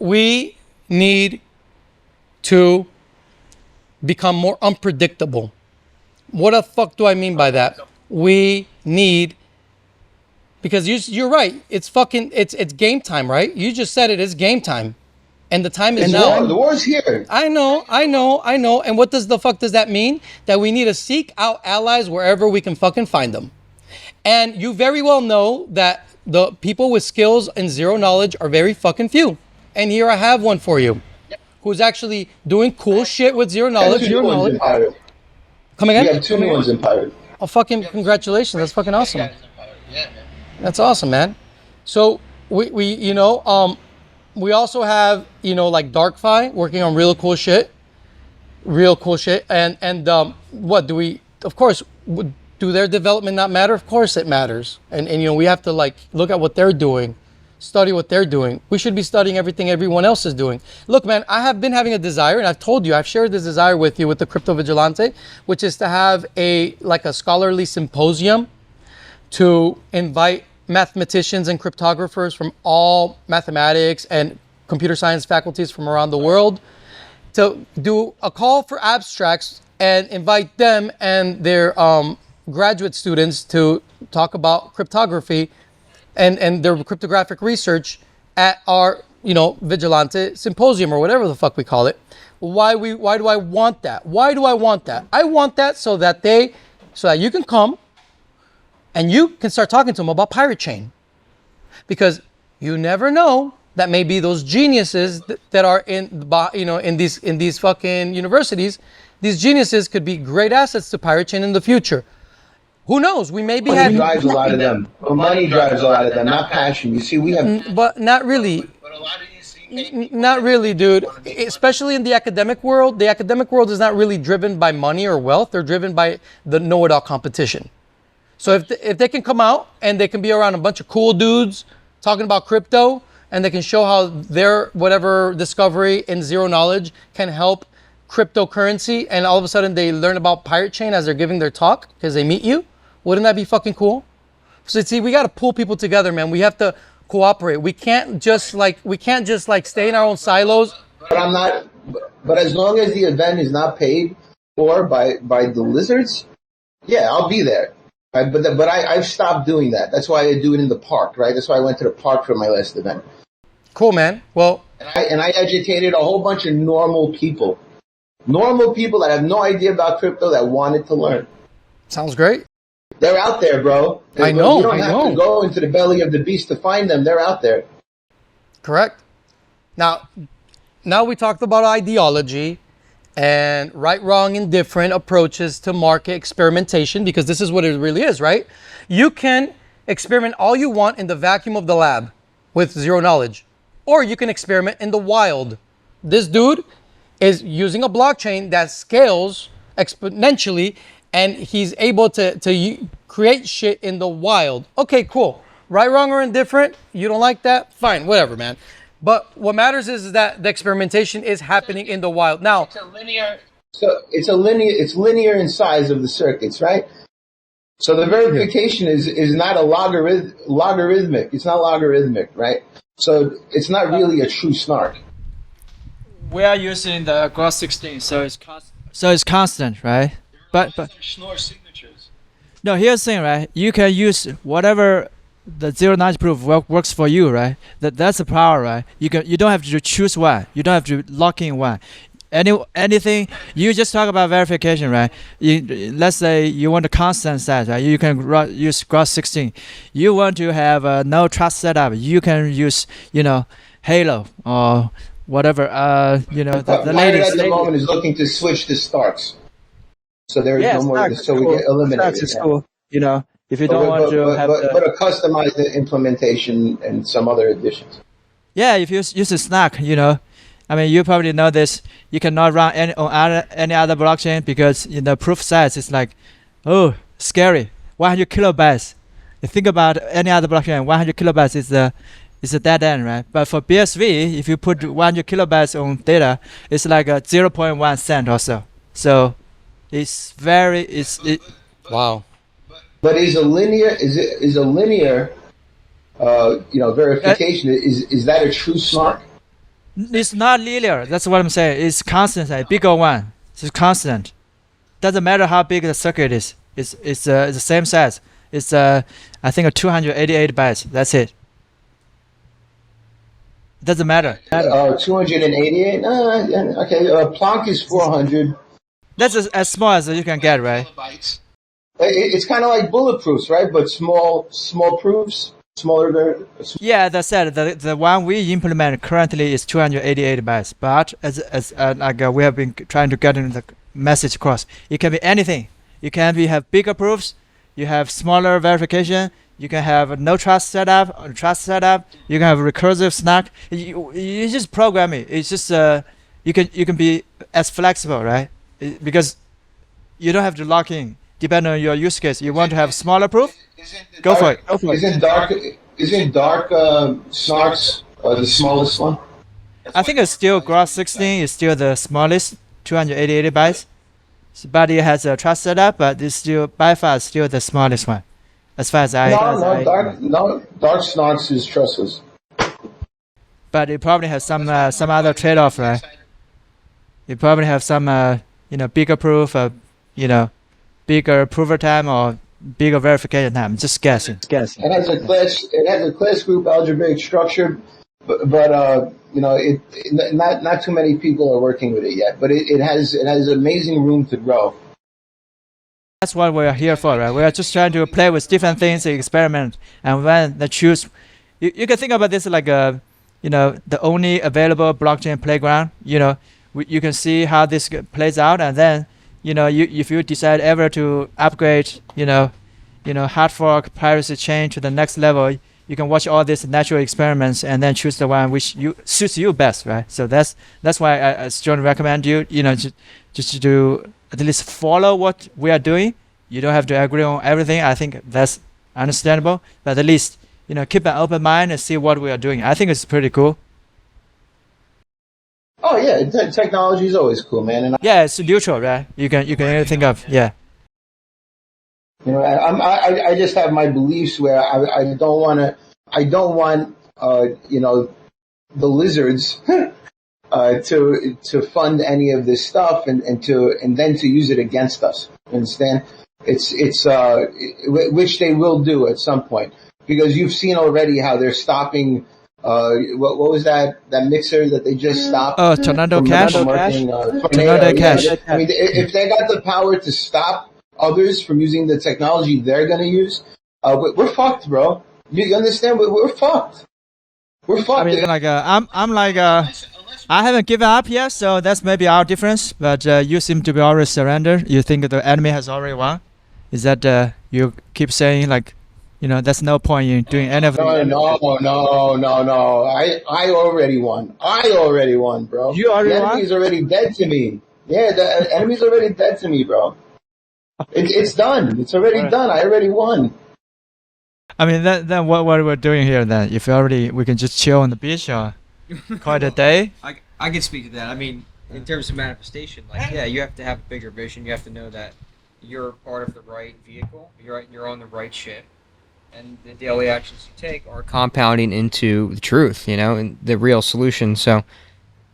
We need to become more unpredictable. What the fuck do I mean by that? We need, because you're right. It's game time, right? You just said it is game time. And the time is now. The war's here. I know. And what the fuck does that mean? That we need to seek out allies wherever we can fucking find them. And you very well know that the people with skills and zero knowledge are very fucking few. And here I have one for you, who's actually doing cool shit with zero knowledge. Come again? We have 2 new ones in pirate. Oh, fucking congratulations. That's fucking awesome. That's awesome, man. So we also have, like DarkFi working on real cool shit. And what do we, of course, do their development not matter? Of course it matters. And we have to like look at what they're doing, study what they're doing. We should be studying everything everyone else is doing. Look, man, I have been having a desire, and I've told you, I've shared this desire with you with the Crypto Vigilante, which is to have a scholarly symposium to invite mathematicians and cryptographers from all mathematics and computer science faculties from around the world to do a call for abstracts and invite them and their graduate students to talk about cryptography and their cryptographic research at our Vigilante symposium or whatever the fuck we call it. Why do I want that? Why do I want that? I want that so that you can come and you can start talking to them about Pirate Chain, because you never know that maybe those geniuses that are in these fucking universities, these geniuses could be great assets to Pirate Chain in the future. Who knows? We may be money drives a lot of them. Money drives a lot of them, not passion. You see, we have, but not really. but a lot of these Not really, dude. Especially in the academic world. The academic world is not really driven by money or wealth. They're driven by the know-it-all competition. So if they can come out and they can be around a bunch of cool dudes talking about crypto, and they can show how their whatever discovery in zero knowledge can help cryptocurrency, and all of a sudden they learn about Pirate Chain as they're giving their talk because they meet you, wouldn't that be fucking cool? So see, we got to pull people together, man. We have to cooperate. We can't just like stay in our own silos. But as long as the event is not paid for by the lizards, yeah, I'll be there. Right? But I've stopped doing that. That's why I do it in the park, right? That's why I went to the park for my last event. Cool, man. Well, and I agitated a whole bunch of normal people that have no idea about crypto that wanted to learn. Sounds great. They're out there, bro. I know. You don't have to go into the belly of the beast to find them. They're out there. Correct. Now we talked about ideology and right, wrong, indifferent approaches to market experimentation, because this is what it really is, right? You can experiment all you want in the vacuum of the lab with zero knowledge, or you can experiment in the wild. This dude is using a blockchain that scales exponentially, and he's able to create shit in the wild. Okay, cool. Right, wrong, or indifferent? You don't like that? Fine, whatever, man. But what matters is that the experimentation is happening in the wild. Now, it's linear in size of the circuits, right? So the verification is not a logarithmic. It's not logarithmic, right? So it's not really a true Snark. We are using the Gross 16, so it's constant, right? But Schnorr signatures. no, here's the thing, right? You can use whatever the zero knowledge proof works for you, right? That's the power, right? You don't have to choose one. You don't have to lock in one. Anything you just talk about verification, right? Let's say you want a constant set, right? You can use Gross 16. You want to have a no trust setup. You can use Halo or whatever. The latest. At the moment is looking to switch to Starks. So there is no more. So we get eliminated. Starks is cool. If you don't want to have but a customized implementation and some other additions. Yeah, if you use a Snark, I mean, you probably know this. You cannot run any other blockchain because the proof size is like, scary. 100 kilobytes. You think about any other blockchain, 100 kilobytes is a dead end, right? But for BSV, if you put 100 kilobytes on data, it's like a 0.1 cent or so. So it's wow. But is a linear verification? Is that a true Snark? It's not linear. That's what I'm saying. It's constant, a bigger one. It's constant. Doesn't matter how big the circuit is. It's the same size. It's I think 288 bytes. That's it. Doesn't matter. 288. Okay. Planck is 400. That's as small as you can get, right? It's kind of like bulletproofs, right? But small proofs, smaller. Yeah, that's it. The one we implement currently is 288 bytes. But as we have been trying to get in the message across, it can be anything. You can have bigger proofs. You have smaller verification. You can have no trust setup or trust setup. You can have recursive Snark. You just program it. It's just you can be as flexible, right? Because you don't have to lock in. Depending on your use case, you want to have smaller proof. Go for it. Isn't dark Snarks the smallest one? I think it's still Gross 16 is still the smallest, 288 bytes. But it has a trust setup, but it's still by far still the smallest one. As far as Dark Snarks is trustless. But it probably has some other trade-off, right? You probably have some bigger proof, bigger prover time or bigger verification time. Just guessing. It has a class group algebraic structure, but not too many people are working with it yet. But it has amazing room to grow. That's what we are here for, right? We are just trying to play with different things, experiment, and when they choose, you can think about this like the only available blockchain playground. You can see how this plays out, and then if you decide ever to upgrade, hard fork piracy chain to the next level, you can watch all these natural experiments and then choose the one which suits you best, right? So that's why I strongly recommend you, just to at least follow what we are doing. You don't have to agree on everything. I think that's understandable, but at least keep an open mind and see what we are doing. I think it's pretty cool. Oh yeah, technology is always cool, man. And it's neutral, right? You can think of I just have my beliefs where I don't want the lizards to fund any of this stuff and then to use it against us. You understand? It's which they will do at some point, because you've seen already how they're stopping. What was that mixer that they just stopped? Oh, Tornado Cash. Tornado Cash. I mean, if they got the power to stop others from using the technology they're going to use, we're fucked, bro. You understand? We're fucked. We're fucked. I mean, I haven't given up yet, so that's maybe our difference. But you seem to be already surrendered. You think the enemy has already won? Is that you keep saying there's no point in doing any of that? No. I already won. Bro. You already won? The enemy's already dead to me. Yeah, the enemy's already dead to me, bro. It's done. It's already done. I already won. I mean, then what we're doing here then? If we can just chill on the beach or call it a day? I can speak to that. I mean, in terms of manifestation, you have to have a bigger vision. You have to know that you're part of the right vehicle. You're on the right ship. And the daily actions you take are compounding into the truth, and the real solution. So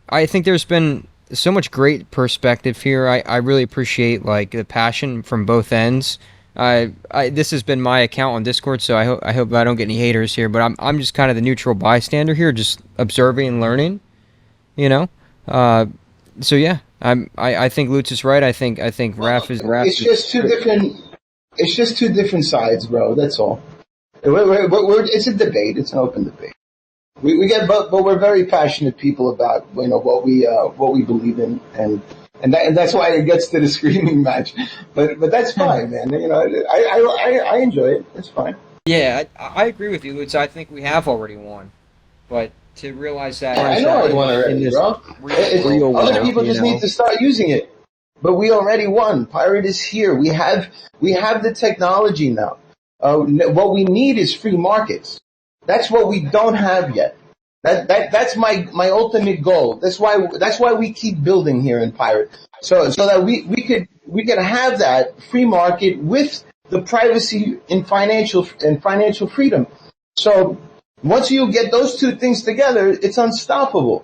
I think there's been so much great perspective here. I really appreciate the passion from both ends. This has been my account on Discord, so I hope I don't get any haters here, but I'm just kind of the neutral bystander here, just observing and learning, so yeah, I think LooTz is right. I think Raph is. It's just two different sides, bro. That's all. It's a debate. It's an open debate. We get, but we're very passionate people about what we believe in, and that's why it gets to the screaming match. But that's fine, man. I enjoy it. It's fine. Yeah, I agree with you, LooTz. I think we have already won, but to realize that I know I won already, bro. Other people just need to start using it. But we already won. Pirate is here. We have the technology now. What we need is free markets. That's what we don't have yet. That's my ultimate goal. That's why we keep building here in Pirate. So that we could have that free market with the privacy and financial freedom. So once you get those two things together, it's unstoppable.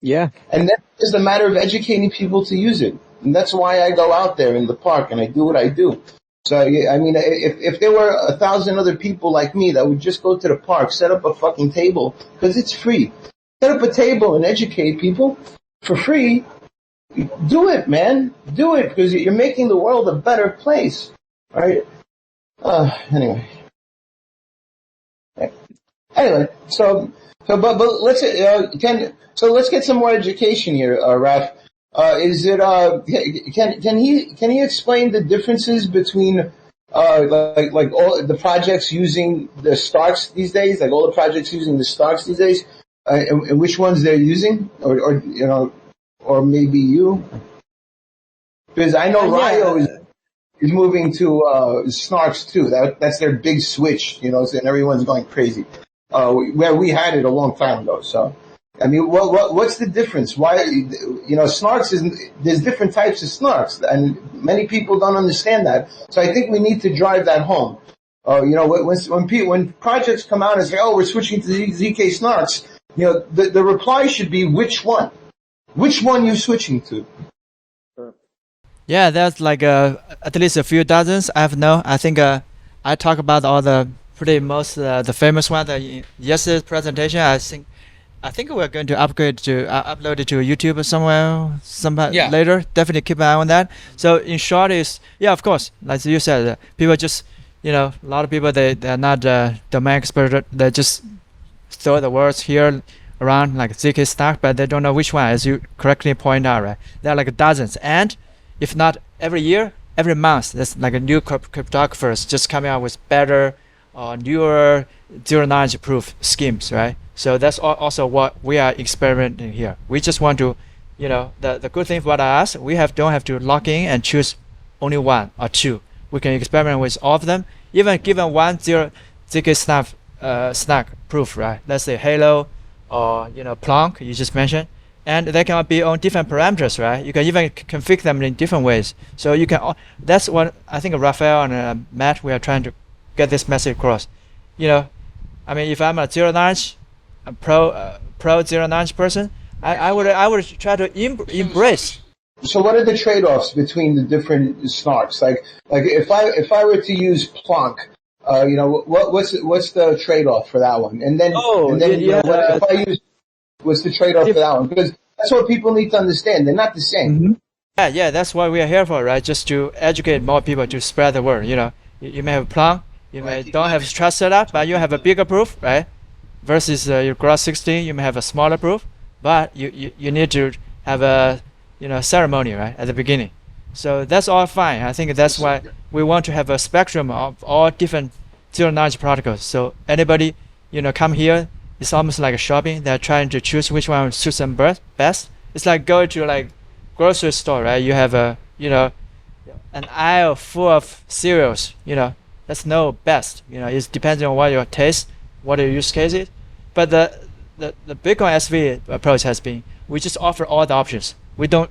Yeah. And then it's a matter of educating people to use it. And that's why I go out there in the park and I do what I do. So, I mean, if there were 1,000 other people like me that would just go to the park, set up a fucking table, because it's free. Set up a table and educate people for free. Do it, man. Do it, because you're making the world a better place. All right? Anyway. But let's get some more education here, Raph. Can he explain the differences between like all the projects using the Starks these days, like all the projects using the Starks these days, and which ones they're using, or you know, or maybe you, because I know Ryo is moving to Snarks too. That's their big switch, you know, and everyone's going crazy. Where we had it a long time ago. So, I mean, what's the difference? Why, you know, Snarks there's different types of Snarks, and many people don't understand that. So I think we need to drive that home. You know, when projects come out and say, "Oh, we're switching to ZK Snarks," you know, the reply should be which one? Which one you switching to? Yeah, there's like at least a few dozens. I think I talk about all the the famous one. Yesterday's presentation, I think we're going to upload it to YouTube or somewhere later. Definitely keep an eye on that. So in short is, yeah, of course, like you said, people just, you know, a lot of people, they're not domain expert. They just throw the words here around like ZK Snark, but they don't know which one, as you correctly point out, right? There are like dozens, and if not every year, every month, there's like a new cryptographers just coming out with better newer zero-knowledge proof schemes, right? So that's also what we are experimenting here. We just want to, you know, the good thing about us, we don't have to log in and choose only one or two. We can experiment with all of them, even given one ZK Snark proof, right? Let's say Halo or, you know, Plonk, you just mentioned. And they can be on different parameters, right? You can even configure them in different ways. So you can, that's what I think Raphael and Matt, we are trying to get this message across. You know, I mean, if I'm a zero-knowledge, a pro zero-knowledge person, I would try to embrace. So what are the trade-offs between the different Snarks? Like if I were to use Plonk, you know, what's the trade-off for that one? And then, you know, if I use, what's the trade-off for that one? Because that's what people need to understand. They're not the same. Mm-hmm. Yeah, that's what we are here for, right? Just to educate more people, to spread the word. You know, you may have Plonk, you may don't have trust set up, but you have a bigger proof, right? Versus your Gross 16, you may have a smaller proof, but you need to have a, you know, ceremony, right, at the beginning. So that's all fine. I think that's why we want to have a spectrum of all different zero-knowledge protocols. So anybody, you know, come here, it's almost like a shopping. They're trying to choose which one suits them best. It's like going to like grocery store, right? You have a, you know, an aisle full of cereals, you know, that's no best. You know, it depends on what your taste, what your use case is. But the Bitcoin SV approach has been, we just offer all the options. We don't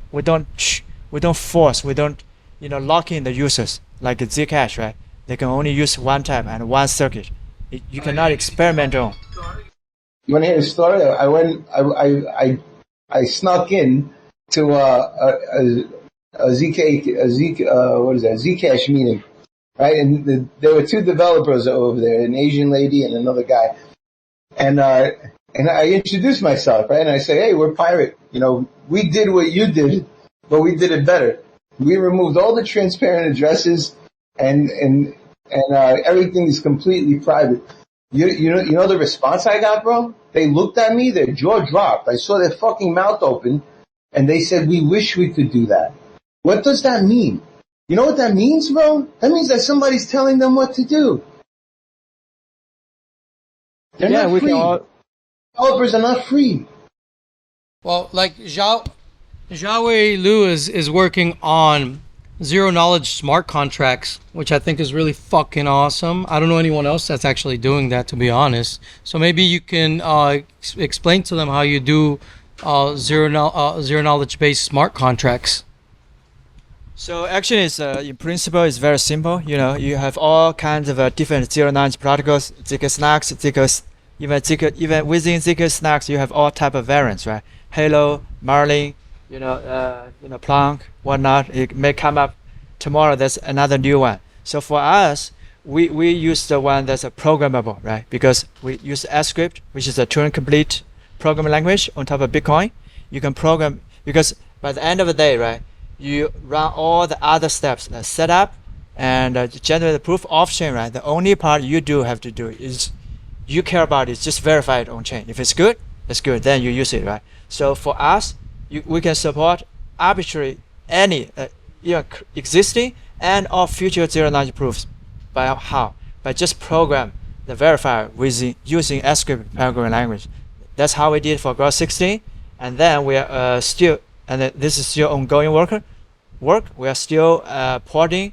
force, we don't, you know, lock in the users like Zcash, right? They can only use one type and one circuit. You cannot experiment on. You want to hear a story? I snuck in to a Zcash meeting, right? And there were two developers over there, an Asian lady and another guy. And I introduced myself, right? And I say, hey, we're Pirate. You know, we did what you did, but we did it better. We removed all the transparent addresses and everything is completely private. You know the response I got, bro? They looked at me, their jaw dropped. I saw their fucking mouth open, and they said, we wish we could do that. What does that mean? You know what that means, bro? That means that somebody's telling them what to do. They're not free. Developers are not free. Well, like Xiaohui Liu is working on zero-knowledge smart contracts, which I think is really fucking awesome. I don't know anyone else that's actually doing that, to be honest. So maybe you can explain to them how you do zero-knowledge based smart contracts. So actually, it's in principle, it's very simple. You know, you have all kinds of different zero-knowledge protocols, ZK Snarks, even within ZK Snarks, you have all type of variants, right? Halo, Marlin, you know, Plonk, whatnot. It may come up tomorrow. There's another new one. So for us, we use the one that's programmable, right? Because we use sCrypt, which is a Turing-complete programming language on top of Bitcoin. You can program, because by the end of the day, right, you run all the other steps, the setup and generate the proof off chain, right? The only part you have to do is you care about is just verify it on chain. If it's good, it's good. Then you use it, right? So for us, we can support arbitrary any existing and or future zero-knowledge proofs By how? By just program the verifier using sCrypt programming language. That's how we did for Ground 16. And then we are still, and this is still ongoing work. We are still porting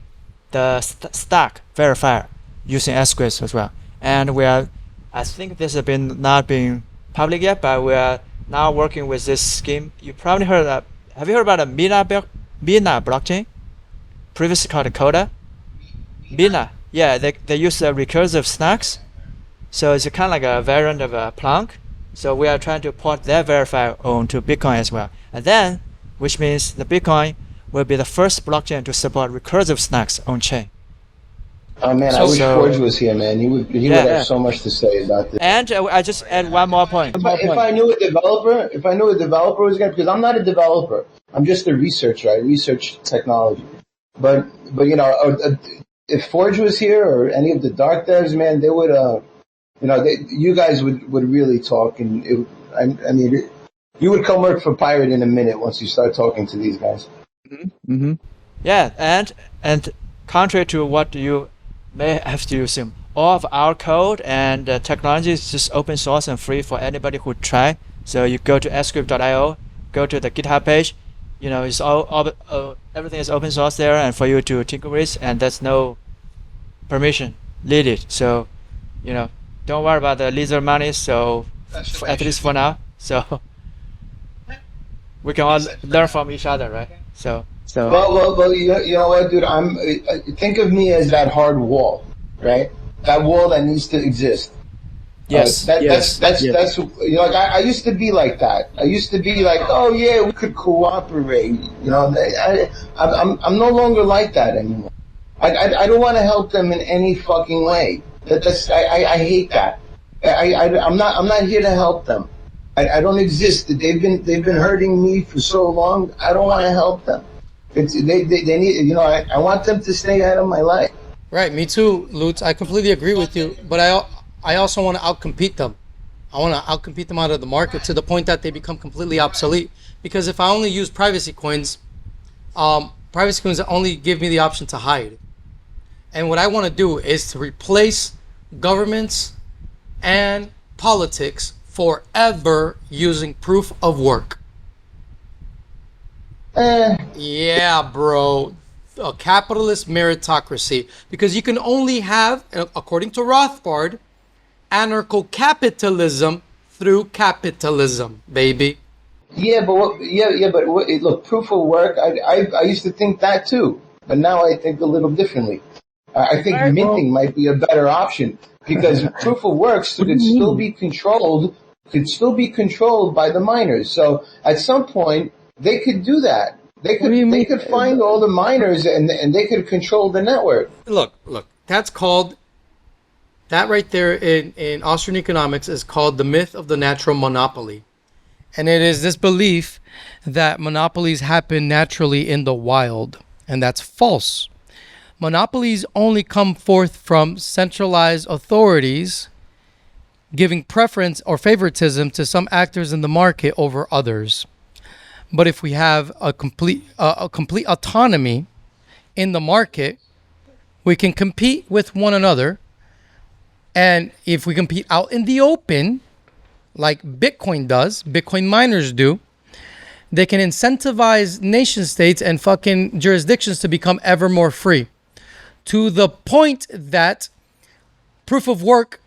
the stack verifier using sCrypt as well. And I think this has not been public yet, but we are now working with this scheme. You probably heard of, have you heard about the Mina blockchain? Previously called Coda. Mina, yeah, they use recursive snarks. So it's kind of like a variant of a Plonk. So we are trying to port their verifier onto Bitcoin as well. And then, which means the Bitcoin will be the first blockchain to support recursive snarks on chain. Oh man, I wish Forge was here, man. He would have so much to say about this. And I just add one more point. If I knew a developer was going to, because I'm not a developer, I'm just a researcher. I research technology. But you know, if Forge was here or any of the dark devs, man, they would, you guys would really talk, and I mean, you would come work for Pirate in a minute once you start talking to these guys. Mm-hmm. Yeah, and contrary to what you may have to assume, all of our code and technology is just open source and free for anybody who try. So you go to sCrypt.io, go to the GitHub page, it's all everything is open source there, and for you to tinker with, and there's no permission needed. So, don't worry about the lizard money. So, at least for now, so we can all learn from each other, right? So. Well, you know what, dude? Think of me as that hard wall, right? That wall that needs to exist. Yes. That's like I used to be like that. I used to be like, oh yeah, we could cooperate. I'm no longer like that anymore. I don't want to help them in any fucking way. I hate that. I'm not here to help them. I don't exist. They've been hurting me for so long. I don't want to help them. They need, I want them to stay out of my life. Right, me too, LooTz. I completely agree with you, but I also want to outcompete them. I want to outcompete them out of the market to the point that they become completely obsolete. Because if I only use privacy coins only give me the option to hide. And what I want to do is to replace governments and politics forever using proof of work. Yeah, bro. A capitalist meritocracy. Because you can only have, according to Rothbard, anarcho-capitalism through capitalism, baby. Yeah, but look, proof of work, I used to think that too. But now I think a little differently. I think minting might be a better option. Because proof of work could still be controlled by the miners. So at some point, they could do that. They could find all the miners and they could control the network. Look, that right there in Austrian economics is called the myth of the natural monopoly. And it is this belief that monopolies happen naturally in the wild. And that's false. Monopolies only come forth from centralized authorities giving preference or favoritism to some actors in the market over others. But if we have a complete autonomy in the market, we can compete with one another. And if we compete out in the open, like Bitcoin does, Bitcoin miners do, they can incentivize nation states and fucking jurisdictions to become ever more free. To the point that proof of work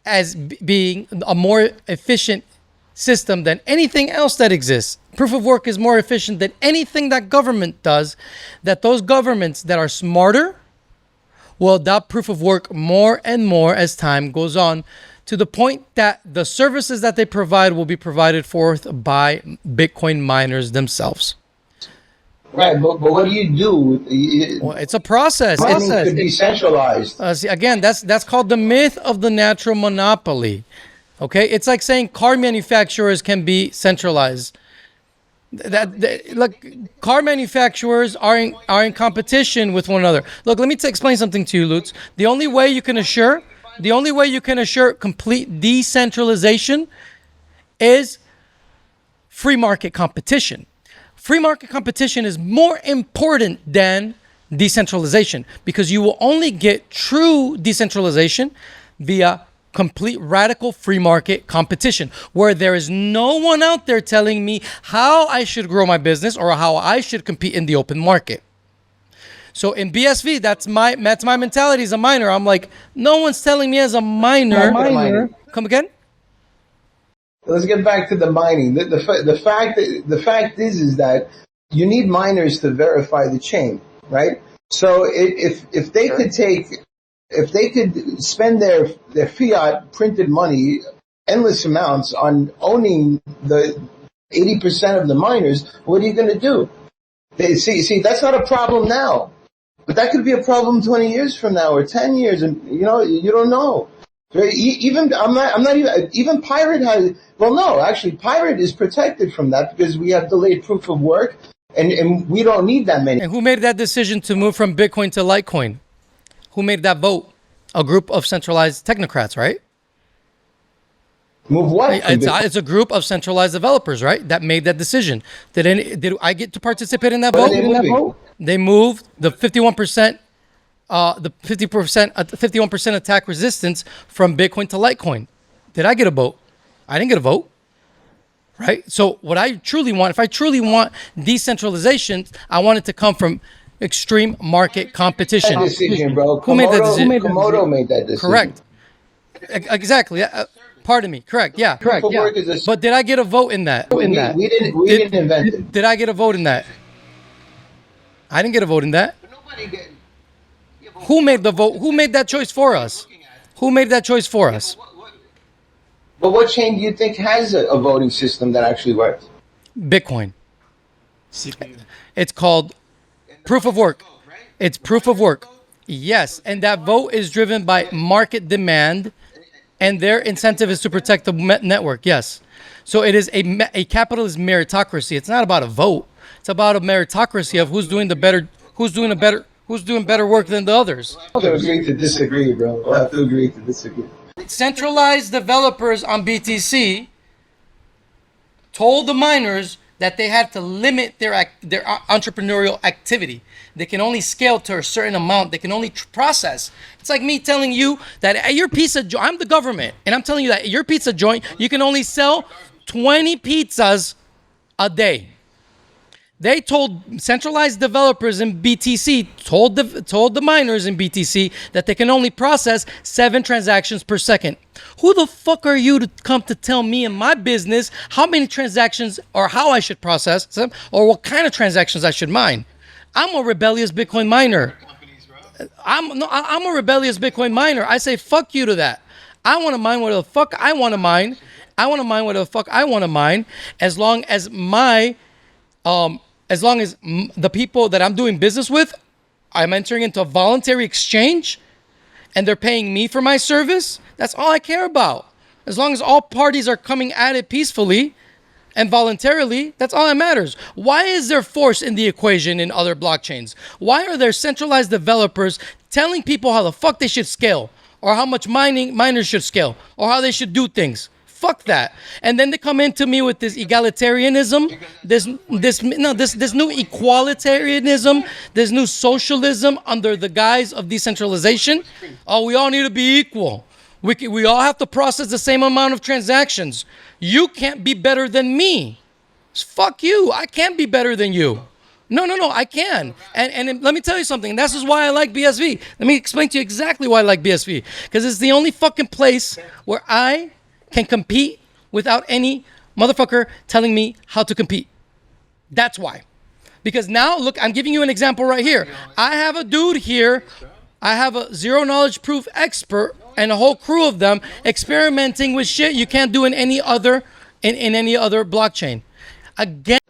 as being a more efficient system than anything else that exists. Proof of work is more efficient than anything that government does, that those governments that are smarter will adopt proof of work more and more as time goes on, to the point that the services that they provide will be provided forth by Bitcoin miners themselves. Right, but what do you do? Well, it's a process. It could be centralized. See, again, that's called the myth of the natural monopoly. Okay, it's like saying car manufacturers can be centralized. Look, car manufacturers are in competition with one another. Look, let me explain something to you, LooTz. The only way you can assure complete decentralization is free market competition. Free market competition is more important than decentralization, because you will only get true decentralization via complete radical free market competition, where there is no one out there telling me how I should grow my business or how I should compete in the open market. So in BSV, that's my mentality as a miner. I'm like, no one's telling me as a miner. Come again? Let's get back to the mining. The fact is that you need miners to verify the chain, right? So if they could spend their fiat printed money, endless amounts, on owning the 80% of the miners, what are you going to do? See, that's not a problem now, but that could be a problem 20 years from now or 10 years, and you don't know. Even Pirate has. Well, no, actually, Pirate is protected from that because we have delayed proof of work, and we don't need that many. And who made that decision to move from Bitcoin to Litecoin? Who made that vote? A group of centralized technocrats, right? Move what? It's a group of centralized developers, right? That made that decision. Did I get to participate in that vote? They moved the 51%, the 51% attack resistance from Bitcoin to Litecoin. Did I get a vote? I didn't get a vote. Right? So what I truly want, if I truly want decentralization, I want it to come from extreme market competition. That decision, bro. Who made that decision? Komodo made that decision. Correct. Exactly. Pardon me. Correct. Yeah. Correct. Yeah. But did I get a vote in that? We didn't invent it. Did I get a vote in that? I didn't get a vote in that. Who made the vote? Who made that choice for us? Who made that choice for us? But what chain do you think has a voting system that actually works? Bitcoin. It's called proof of work. It's proof of work. Yes. And that vote is driven by market demand, and their incentive is to protect the network. Yes. So it is a capitalist meritocracy. It's not about a vote. It's about a meritocracy of who's doing better work than the others. We'll have to agree to disagree, bro. We'll have to agree to disagree. Centralized developers on BTC told the miners that they had to limit their entrepreneurial activity. They can only scale to a certain amount. They can only process. It's like me telling you that at your pizza joint, I'm the government, and I'm telling you that at your pizza joint, you can only sell 20 pizzas a day. They told centralized developers in BTC, told the miners in BTC that they can only process 7 transactions per second. Who the fuck are you to come to tell me in my business how many transactions or how I should process them or what kind of transactions I should mine? I'm a rebellious Bitcoin miner. I'm a rebellious Bitcoin miner. I say fuck you to that. I want to mine whatever the fuck I want to mine. I want to mine whatever the fuck I want to mine, as long as the people that I'm doing business with, I'm entering into a voluntary exchange and they're paying me for my service. That's all I care about. As long as all parties are coming at it peacefully and voluntarily, that's all that matters. Why is there force in the equation in other blockchains? Why are there centralized developers telling people how the fuck they should scale, or how much miners should scale, or how they should do things? Fuck that. And then they come into me with this egalitarianism, this new equalitarianism, this new socialism under the guise of decentralization. Oh, we all need to be equal. We all have to process the same amount of transactions. You can't be better than me. Fuck you. I can't be better than you. No, I can. And let me tell you something. This is why I like BSV. Let me explain to you exactly why I like BSV. Because it's the only fucking place where I can compete without any motherfucker telling me how to compete. That's why. Because now, look, I'm giving you an example right here. I have a dude here. I have a zero knowledge proof expert and a whole crew of them experimenting with shit you can't do in any other blockchain. Again.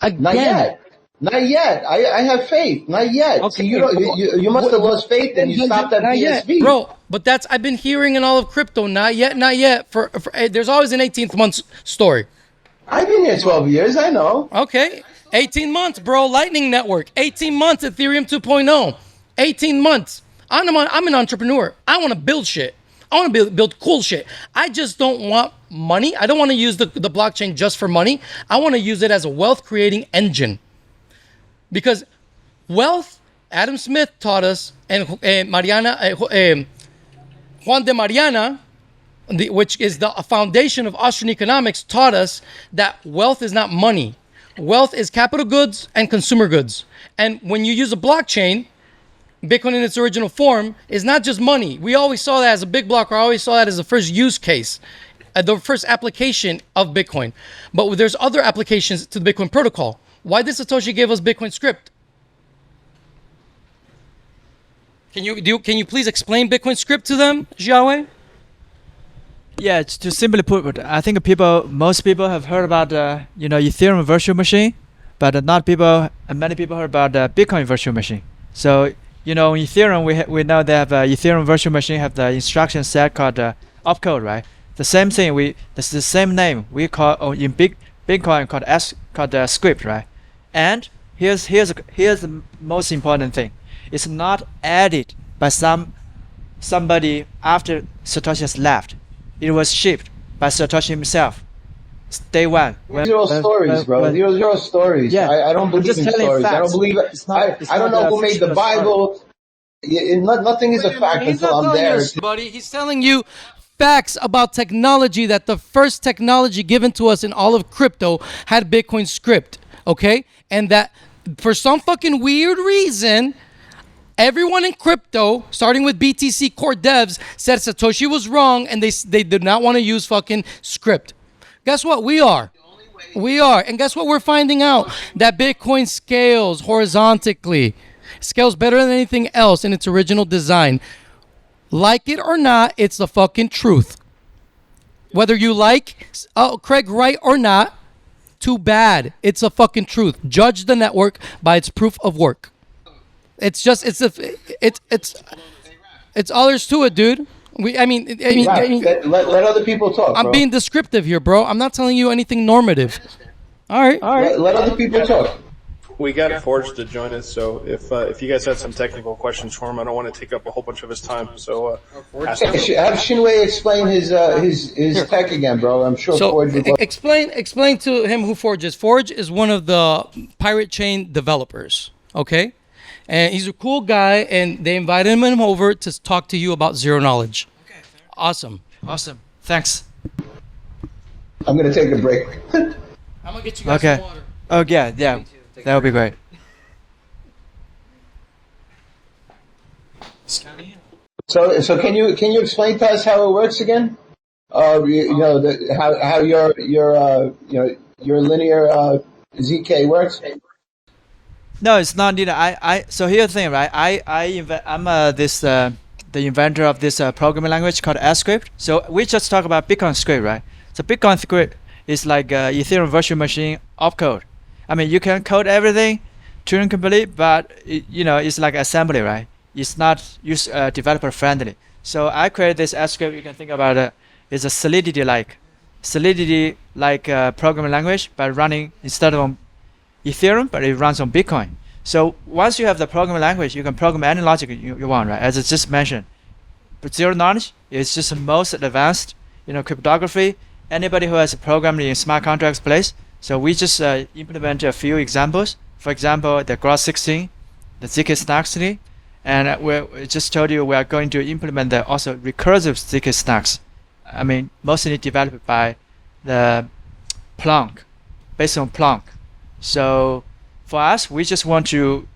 Not yet. I have faith. Not yet. Okay. You must have lost faith and you stopped at BSV. Bro, but I've been hearing in all of crypto, not yet. For there's always an 18th month story. I've been here 12 years, I know. Okay. 18 months, bro. Lightning Network. 18 months, Ethereum 2.0. 18 months. I'm an entrepreneur. I want to build shit. I want to build cool shit. I just don't want money. I don't want to use the blockchain just for money. I want to use it as a wealth creating engine. Because wealth Adam Smith taught us, and Juan de Mariana, which is the foundation of Austrian economics, taught us that wealth is not money. Wealth is capital goods and consumer goods. And when you use a blockchain, Bitcoin in its original form is not just money. We always saw that as a big block, or I always saw that as the first use case, the first application of Bitcoin. But there's other applications to the Bitcoin protocol. Why did Satoshi give us Bitcoin script? Can you please explain Bitcoin script to them, Xiaohui? Yeah, to simply put, I think most people have heard about Ethereum virtual machine, but many people heard about the Bitcoin virtual machine. So in Ethereum, we know they have Ethereum virtual machine have the instruction set called opcode, right? The same thing that's the same name we call in Bitcoin called sCrypt, right? And here's the most important thing: it's not added by somebody after Satoshi has left. It was shipped by Satoshi himself. Day one. These are all stories, bro. These are all stories. Yeah. I don't believe in stories. I don't believe it. I don't know who made the Bible. Nothing is a fact until I'm there. Buddy, he's telling you facts about technology, that the first technology given to us in all of crypto had Bitcoin script, okay? And that for some fucking weird reason, everyone in crypto, starting with BTC core devs, said Satoshi was wrong, and they did not want to use fucking script. Guess what? We are. And guess what we're finding out? That Bitcoin scales horizontally. Scales better than anything else in its original design. Like it or not, it's the fucking truth. Whether you like Craig Wright or not, too bad. It's a fucking truth. Judge the network by its proof of work. It's all there's to it, dude. Let other people talk. I'm being descriptive here, bro. I'm not telling you anything normative. All right. Let other people talk. We got Forge to join us, so if you guys had some technical questions for him, I don't want to take up a whole bunch of his time. So ask him. Have Shinwei explain his tech again, bro. I'm sure Forge would. Explain to him who Forge is. Forge is one of the pirate chain developers. Okay. And he's a cool guy, and they invited him over to talk to you about zero knowledge. Okay. Awesome. Thanks. I'm going to take a break. I'm going to get you guys some water. Oh, yeah. That would be great. So can you explain to us how it works again? How your linear ZK works? No, it's not needed. So here's the thing, right? I'm the inventor of this programming language called sCrypt. So we just talk about Bitcoin script, right? So Bitcoin script is like Ethereum virtual machine opcode. I mean, you can code everything, Turing complete, but it's like assembly, right? It's not developer friendly. So I created this sCrypt. You can think about it. It's a Solidity-like programming language, by running instead of on Ethereum, but it runs on Bitcoin. So once you have the programming language, you can program any logic you want, right? As I just mentioned. But zero knowledge is just the most advanced, cryptography. Anybody who has programmed in smart contracts place. So we just implement a few examples. For example, the Gross16, the ZK snarks, and we just told you we are going to implement also recursive ZK snarks. I mean, mostly developed by the Plonk, based on Plonk. So for us, we just want to,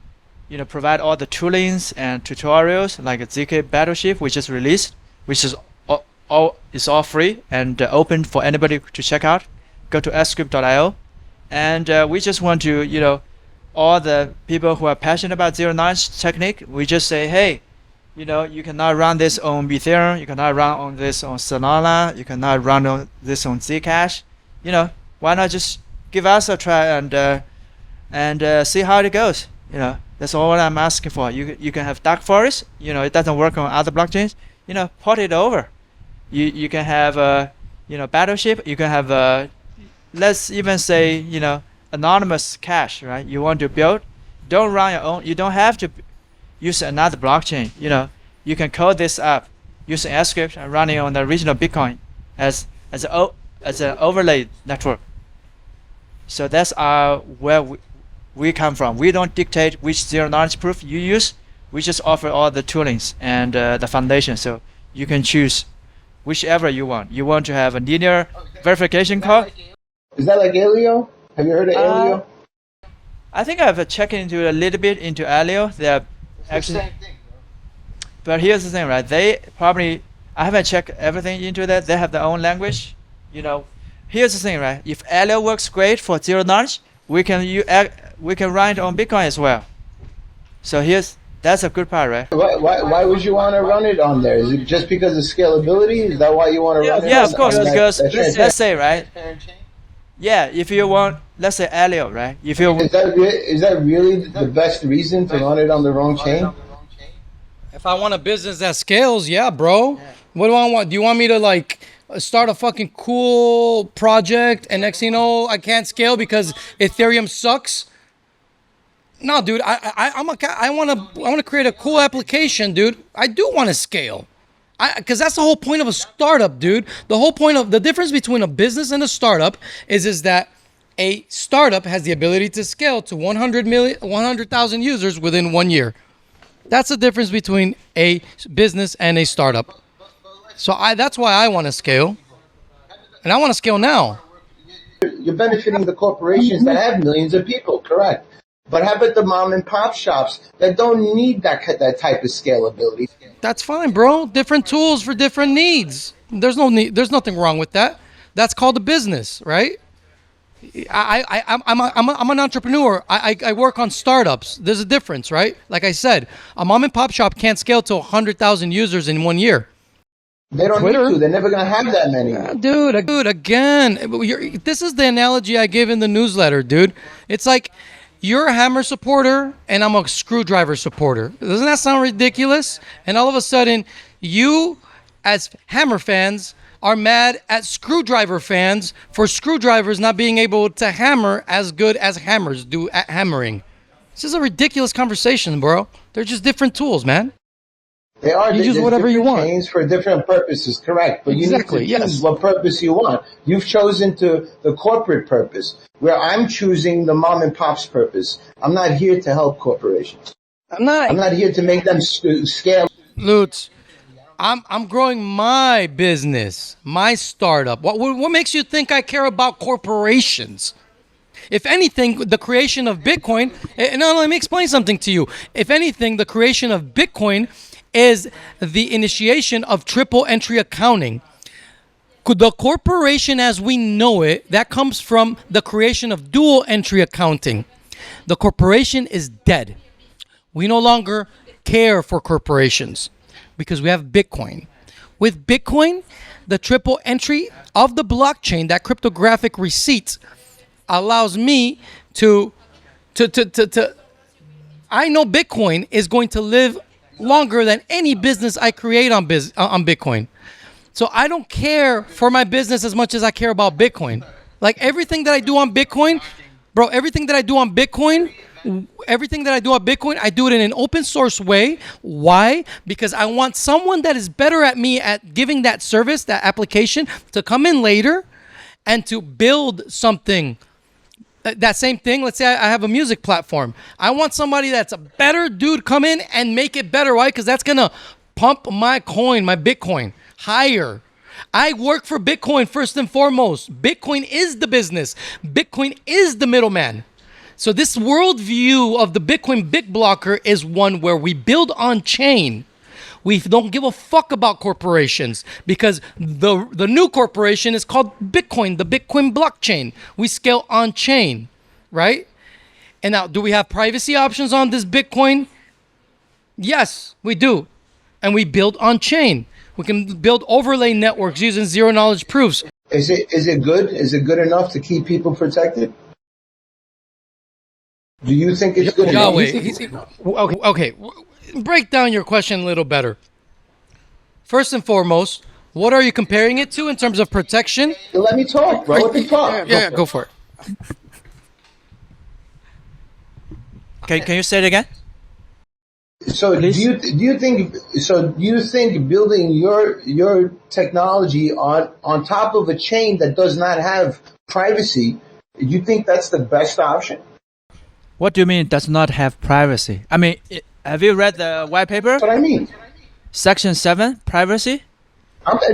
provide all the toolings and tutorials like a ZK Battleship we just released, which is all free and open for anybody to check out. Go to sCrypt.io, and we just want to, all the people who are passionate about zero knowledge technique, we just say, hey, you cannot run this on Ethereum, you cannot run on this on Solana, you cannot run on this on Zcash. Why not just give us a try and see how it goes? That's all I'm asking for. You can have dark forest. It doesn't work on other blockchains. Port it over. You can have Battleship. You can have let's even say anonymous cache, right? You want to build, don't run your own. You don't have to use another blockchain. You can code this up using sCrypt and running on the original Bitcoin as an overlay network. So that's we come from. We don't dictate which zero knowledge proof you use. We just offer all the toolings and the foundation, so you can choose whichever you want. You want to have a linear verification call? Is that like Alio? Have you heard of Alio? I think I've checked into a little bit into Alio. They're actually, same thing, but here's the thing, right? They probably, I haven't checked everything into that. They have their own language. You know, here's the thing, right? If Alio works great for zero knowledge, we can run it on Bitcoin as well. So that's a good part, right? Why would you want to run it on there? Is it just because of scalability? Is that why you want to run it? Yeah, of course, on because that let's say, right? Yeah, if you want, let's say Alio, right? If you is that really the best reason to run it on the wrong chain? If I want a business that scales, yeah, bro. What do I want? Do you want me to like start a fucking cool project and next thing you know I can't scale because Ethereum sucks? No, dude. I want to create a cool application, dude. I do want to scale. Because that's the whole point of a startup, dude. The whole point of the difference between a business and a startup is that a startup has the ability to scale to 100,000 users within 1 year. That's the difference between a business and a startup. So that's why I want to scale. And I want to scale now. You're benefiting the corporations that have millions of people, correct? But how about the mom and pop shops that don't need that type of scalability? That's fine, bro. Different tools for different needs. There's nothing wrong with that. That's called a business, right? I'm an entrepreneur. I work on startups. There's a difference, right? Like I said, a mom and pop shop can't scale to 100,000 users in 1 year. They don't need to. They're never going to have that many. Dude, again, this is the analogy I gave in the newsletter, dude. It's like you're a hammer supporter and I'm a screwdriver supporter. Doesn't that sound ridiculous? And all of a sudden, you, as hammer fans, are mad at screwdriver fans for screwdrivers not being able to hammer as good as hammers do at hammering. This is a ridiculous conversation, bro. They're just different tools, man. They are. You use whatever you want. Chains for different purposes, correct. But Exactly, you need to choose what purpose you want. You've chosen the corporate purpose, where I'm choosing the mom and pop's purpose. I'm not here to help corporations. I'm not here to make them scale. LooTz, I'm growing my business, my startup. What makes you think I care about corporations? If anything, the creation of Bitcoin, and now let me explain something to you. If anything, the creation of Bitcoin is the initiation of triple entry accounting. The corporation as we know it, that comes from the creation of dual entry accounting. The corporation is dead. We no longer care for corporations because we have Bitcoin. With Bitcoin, the triple entry of the blockchain, that cryptographic receipt, allows me to I know Bitcoin is going to live longer than any business I create on Bitcoin. So I don't care for my business as much as I care about Bitcoin. Like everything that I do on Bitcoin, bro, everything that I do on Bitcoin, I do it in an open source way. Why? Because I want someone that is better at me at giving that service, that application, to come in later and to build something. That same thing, let's say I have a music platform. I want somebody that's a better dude come in and make it better. Why? Because that's going to pump my coin, my Bitcoin, higher. I work for Bitcoin first and foremost. Bitcoin is the business. Bitcoin is the middleman. So this worldview of the Bitcoin BitBlocker is one where we build on chain. We don't give a fuck about corporations because the new corporation is called Bitcoin, the Bitcoin blockchain. We scale on chain, right? And now, do we have privacy options on this Bitcoin? Yes, we do. And we build on chain. We can build overlay networks using zero knowledge proofs. Is it good? Is it good enough to keep people protected? Do you think it's good enough? Okay. Break down your question a little better. First and foremost, what are you comparing it to in terms of protection? Let me talk, bro. Let me talk. Yeah, go for Can you say it again? So do you think building your technology on top of a chain that does not have privacy, do you think that's the best option? What do you mean does not have privacy? I mean, have you read the white paper? That's what I mean. Section 7, privacy?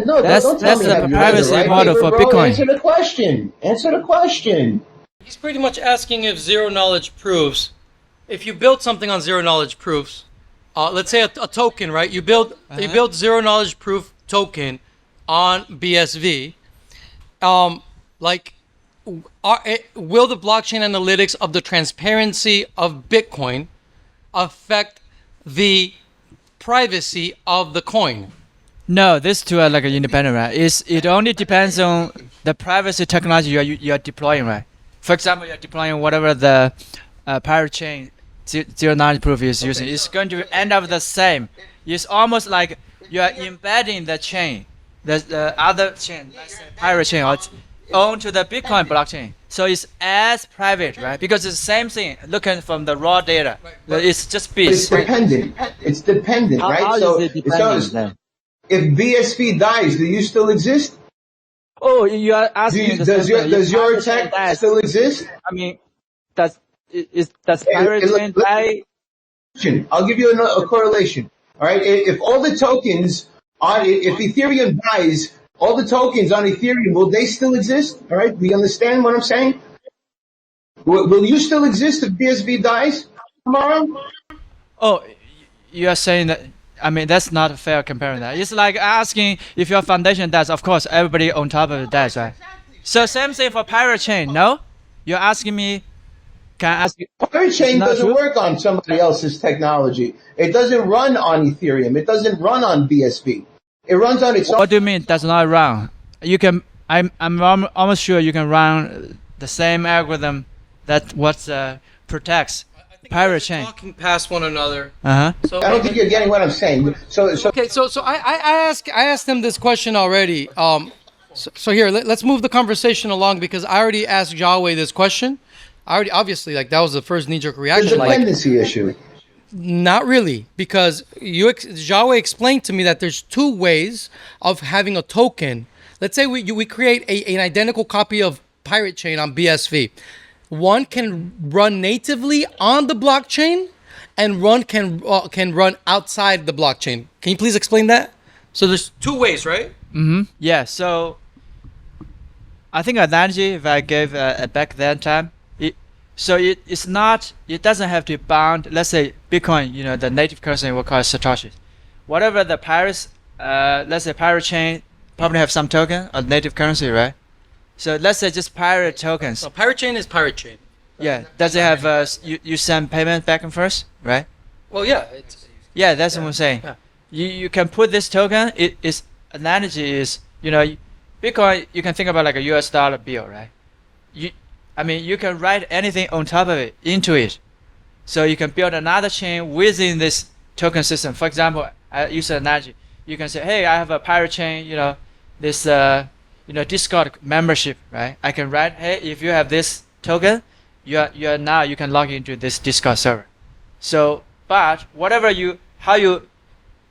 No, That's don't tell me the that you read privacy right model paper, for bro. Bitcoin. Answer the question. Answer the question. He's pretty much asking if zero knowledge proofs, if you build something on zero knowledge proofs, let's say a token, right? You build zero knowledge proof token on BSV. Will the blockchain analytics of the transparency of Bitcoin affect the privacy of the coin? No, these two are like independent, right? It only depends on the privacy technology you are deploying, right? For example, you're deploying whatever the pirate chain zero knowledge proof is using. It's going to end up the same. It's almost like you are embedding the chain, the other chain, let's say pirate chain, onto the Bitcoin blockchain. So it's as private, right? Because it's the same thing. Looking from the raw data, it's just bits. It's dependent. It's dependent, right? How So, is it dependent then? if BSV dies, do you still exist? Oh, you are asking. Does your tech still exist? I mean, does pirate chain die? I'll give you a correlation. All right, if all the tokens if Ethereum dies, all the tokens on Ethereum, will they still exist? All right, do you understand what I'm saying? Will you still exist if BSV dies tomorrow? Oh, you are saying that. I mean, that's not a fair comparison. It's like asking if your foundation dies. Of course, everybody on top of it dies, right? So same thing for pirate chain. No, you're asking me. Can I ask you? Pirate chain doesn't work on somebody else's technology. It doesn't run on Ethereum. It doesn't run on BSV. It runs on its own. What do you mean that's not run? You can. I'm almost sure you can run the same algorithm that protects pirate chain. Talking past one another. So I don't think you're getting what I'm saying. So I asked him this question already. So here, let's move the conversation along because I already asked Xiaohui this question. Obviously, like that was the first knee-jerk reaction. The dependency issue. Not really, because Xiaohui explained to me that there's two ways of having a token. Let's say we create an identical copy of Pirate Chain on BSV. One can run natively on the blockchain, and one can run outside the blockchain. Can you please explain that? So there's two ways, right? Yeah. So I think analogy, if I gave back then time, it's not. It doesn't have to bound. Let's say Bitcoin. The native currency we call it Satoshi. Whatever the pirates, let's say pirate chain probably have some token or native currency, right? So let's say just pirate tokens. So pirate chain is pirate chain. Yeah. Does it have you send payment back and forth, right? Well, yeah. Yeah, that's what I'm saying. Yeah. You can put this token. Its analogy is Bitcoin. You can think about like a US dollar bill, right? You can write anything on top of it into it, so you can build another chain within this token system. For example, I use an analogy. You can say, hey, I have a pirate chain. This Discord membership, right? I can write, hey, if you have this token, you can log into this Discord server. So, but how you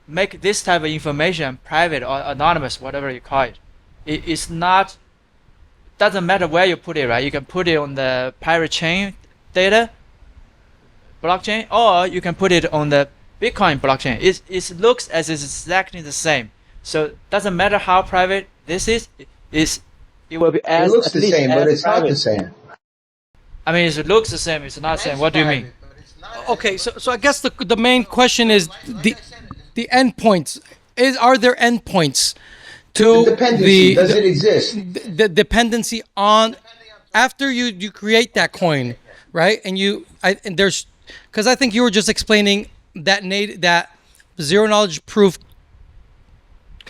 make this type of information private or anonymous, whatever you call it, it's not. Doesn't matter where you put it, right? You can put it on the pirate chain data blockchain, or you can put it on the Bitcoin blockchain. It looks as it's exactly the same. So doesn't matter how private this is. It will be as. It looks the same, but it's not the same. I mean, it looks the same. It's not the same. What do you mean? Okay, so I guess the main question is the endpoints. Are there endpoints to the dependency? Does it exist? The dependency on after you create that coin, right? And there's because I think you were just explaining that zero knowledge proof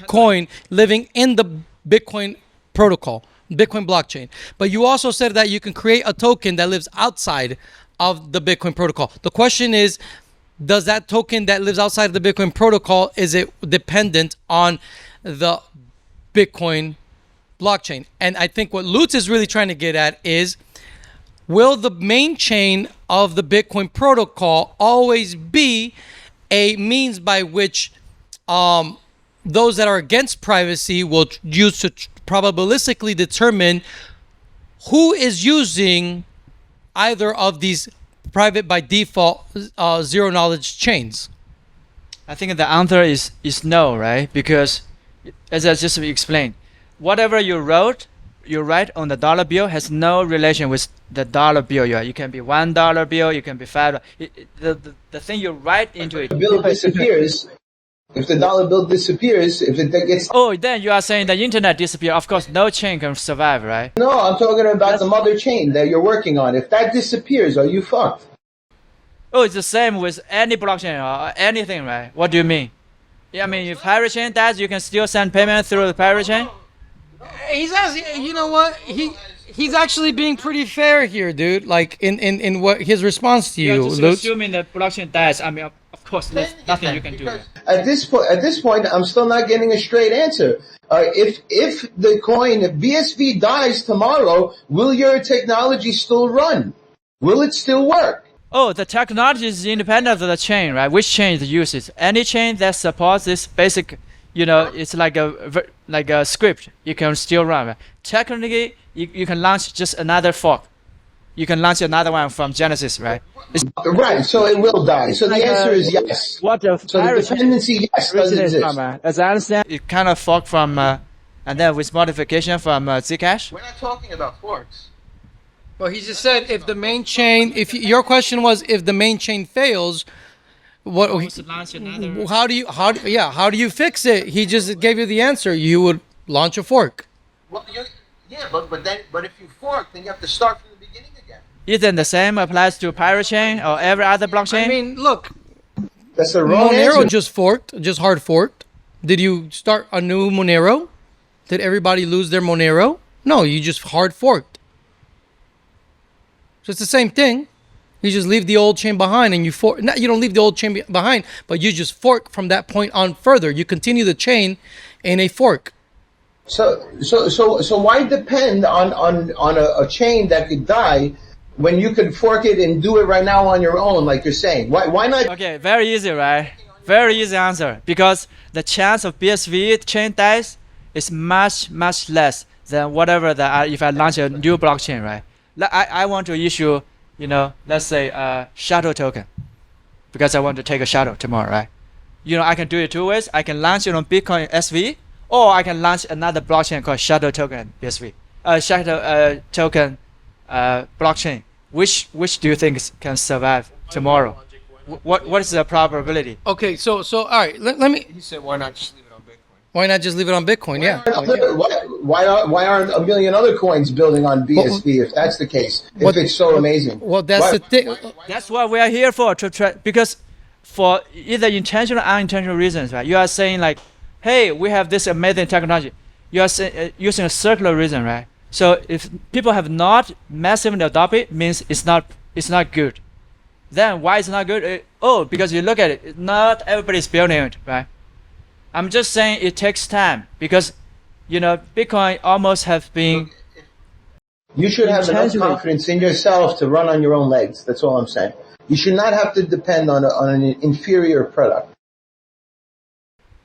coin living in the Bitcoin protocol, Bitcoin blockchain. But you also said that you can create a token that lives outside of the Bitcoin protocol. The question is, does that token that lives outside of the Bitcoin protocol, is it dependent on the Bitcoin blockchain? And I think what LooTz is really trying to get at is, will the main chain of the Bitcoin protocol always be a means by which those that are against privacy will use to probabilistically determine who is using either of these private by default zero knowledge chains? I think the answer is no, right? Because as I just explained, whatever you write on the dollar bill has no relation with the dollar bill. You can be $1 bill, you can be $5. The thing you write into it. The bill disappears. If the dollar bill disappears, if it gets... Oh, then you are saying the internet disappears. Of course, no chain can survive, right? No, I'm talking about the mother chain that you're working on. If that disappears, are you fucked? Oh, it's the same with any blockchain or anything, right? What do you mean? Yeah, I mean, if pirate chain dies, you can still send payment through the pirate chain? He's asking, you know what? He's actually being pretty fair here, dude. Like in what his response to you, You're just LooTz. assuming the blockchain dies. I mean, of course, there's nothing you can do. At this point, I'm still not getting a straight answer. If the coin BSV dies tomorrow, will your technology still run? Will it still work? Oh, the technology is independent of the chain, right? Which chain it uses? Any chain that supports this basic, it's like a script. You can still run. Right? Technically, you can launch just another fork. You can launch another one from Genesis, right? Right, so it will die. So the answer is yes. What the So the dependency, yes, does exist. As I understand, It kind of fork from, and then with modification from Zcash. We're not talking about forks. Well, he just said if the main chain, your question was if the main chain fails, how do you fix it? He just gave you the answer. You would launch a fork. Well, but if you fork, then you have to start from the beginning again. Isn't the same applies to pirate chain or every other blockchain? I mean, look, That's the wrong Monero answer. just forked, just hard forked. Did you start a new Monero? Did everybody lose their Monero? No, you just hard forked. So it's the same thing. You just leave the old chain behind and you fork. You don't leave the old chain behind, but you just fork from that point on further. You continue the chain in a fork. So why depend on a chain that could die when you could fork it and do it right now on your own, like you're saying? Why not? Okay, very easy, right? Very easy answer. Because the chance of BSV chain dies is much less than whatever if I launch a new blockchain, right? I want to issue, let's say a shuttle token because I want to take a shuttle tomorrow, right? I can do it two ways. I can launch it on Bitcoin SV, or I can launch another blockchain called shuttle token BSV, shuttle token blockchain. Which do you think can survive tomorrow? What is the probability? Okay, so all right, let me. He said, why not just leave it on Bitcoin? Why not just leave it on Bitcoin? Yeah. Why aren't a million other coins building on BSV if that's the case? If it's so amazing. Well, that's the thing. That's what we are here for, to try, because for either intentional or unintentional reasons, right? You are saying like, hey, we have this amazing technology. You are using a circular reason, right? So if people have not massively adopted it, means it's not good. Then why it's not good? Because you look at it, not everybody's building it, right? I'm just saying it takes time because, Bitcoin almost have been. You should have enough confidence in yourself to run on your own legs. That's all I'm saying. You should not have to depend on an inferior product.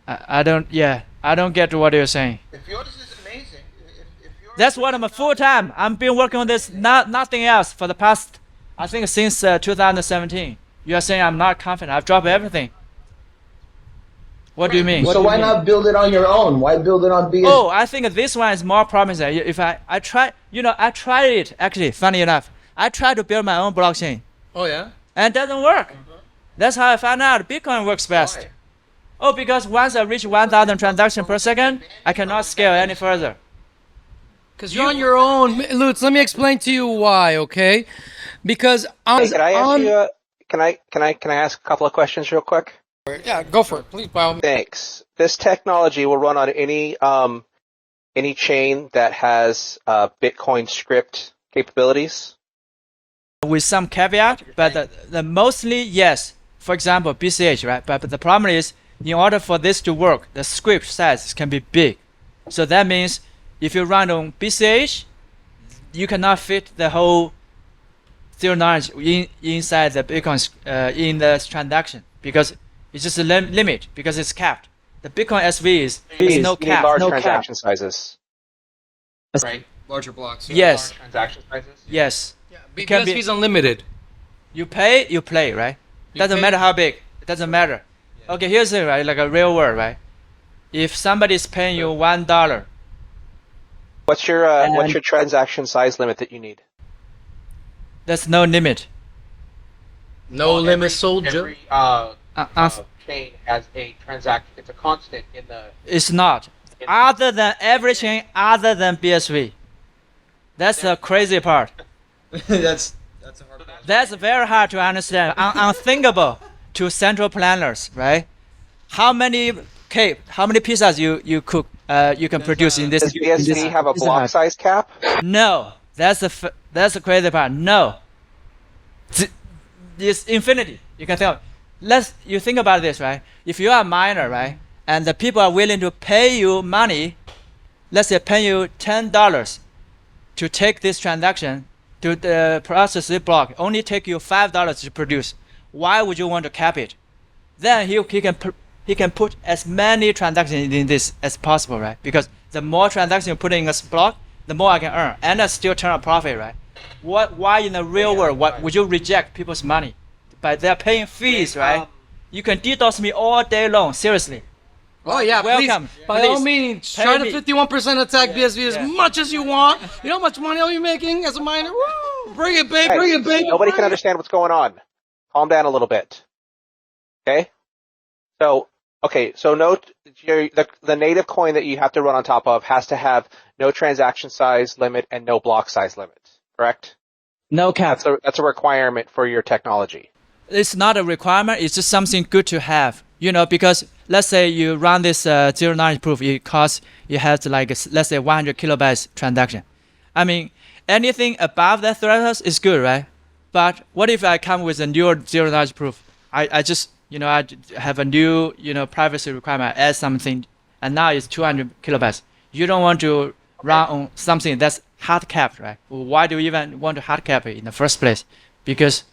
I don't get what you're saying. If yours is amazing, That's what I'm full time. I've been working on this, nothing else for the past, I think since 2017. You are saying I'm not confident. I've dropped everything. What do you mean? So why not build it on your own? Why build it on BSV? Oh, I think this one is more promising. If I try, I tried it actually. Funny enough, I tried to build my own blockchain. Oh yeah. And it doesn't work. That's how I found out Bitcoin works best. Why? Oh, because once I reach 1,000 transactions per second, I cannot scale any further. Because you're on your own. LooTz, let me explain to you why, okay? Because Hey, can I ask you? Can I ask a couple of questions real quick? Yeah, go for it, please. By all means. Thanks. This technology will run on any chain that has Bitcoin script capabilities. With some caveat, but the mostly yes. For example, BCH, right? But the problem is, in order for this to work, the script size can be big. So that means if you run on BCH, you cannot fit the whole zero knowledge inside the Bitcoin in the transaction because it's just a limit because it's capped. The Bitcoin SV is no cap. Large no transaction cap. sizes. Right? Larger blocks. Yes. Large transaction sizes. Yes. BSV is unlimited. You pay, you play, right? Doesn't matter how big. It doesn't matter. Yeah. Okay, here's it, right? Like a real world, right? If somebody is paying you $1, what's your transaction size limit that you need? there's no limit. No limit, soldier. Every chain has a transaction. It's a constant in the. It's not. Other than everything other than BSV. That's the crazy part. That's a hard part. That's very hard to understand. Unthinkable to central planners, right? How many pizzas you cook you can produce in this? Does BSV have a block size cap? No, that's the crazy part. No, it's infinity. You can tell. You think about this, right? If you are a miner, right, and the people are willing to pay you money, let's say pay you $10 to take this transaction to process this block, only take you $5 to produce. Why would you want to cap it? Then he can put as many transactions in this as possible, right? Because the more transactions you put in a block, the more I can earn, and I still turn a profit, right? Why in the real world, would you reject people's money? But they're paying fees, right? You can DDoS me all day long, seriously. Oh yeah, welcome. Please, by all means, try to 51% attack BSV as much as you want. You know how much money are you making as a miner? Woo! Bring it, babe. Bring it, babe. Nobody can understand what's going on. Calm down a little bit. Okay. So note the native coin that you have to run on top of has to have no transaction size limit and no block size limit. Correct? No cap. That's a requirement for your technology. It's not a requirement. It's just something good to have. You know, because let's say you run this zero-knowledge proof, it has like, let's say 100 kilobytes transaction. I mean, anything above that threshold is good, right? But what if I come with a new zero-knowledge proof? I just, I have a new, privacy requirement, add something, and now it's 200 kilobytes. You don't want to run on something that's hard capped, right? Why do you even want to hard cap it in the first place? Because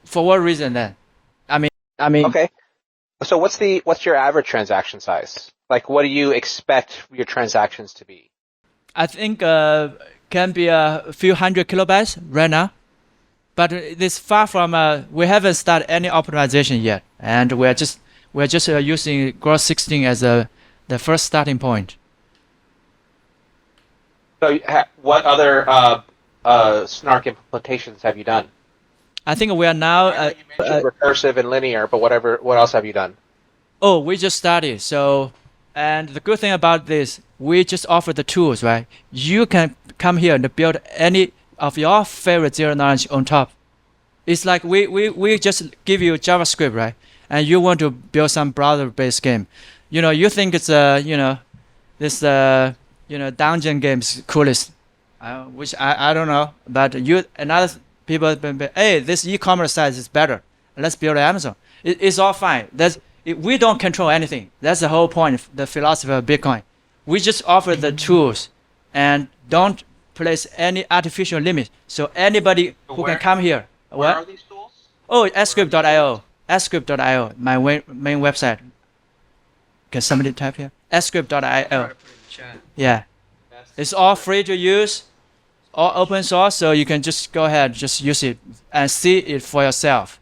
for what reason then? I mean. Okay. So what's your average transaction size? Like, what do you expect your transactions to be? I think can be a few hundred kilobytes right now, but this far from. We haven't started any optimization yet, and we're just using Gross 16 as the first starting point. So, what other Snark implementations have you done? I think we are now you mentioned recursive and linear, but what else have you done? Oh, we just started. So, and the good thing about this, we just offer the tools, right? You can come here and build any of your favorite zero knowledge on top. It's like we just give you JavaScript, right? And you want to build some browser-based game. You think it's this dungeon game's coolest, which I don't know, but another people hey, this e-commerce site is better. Let's build Amazon. It's all fine. We don't control anything. That's the whole point of the philosophy of Bitcoin. We just offer the tools and don't place any artificial limit. So anybody who can come here. Where are these tools? Oh, sCrypt.io. sCrypt.io, my main website. Can somebody type here? sCrypt.io. Yeah. It's all free to use. All open source, so you can just go ahead, just use it and see it for yourself.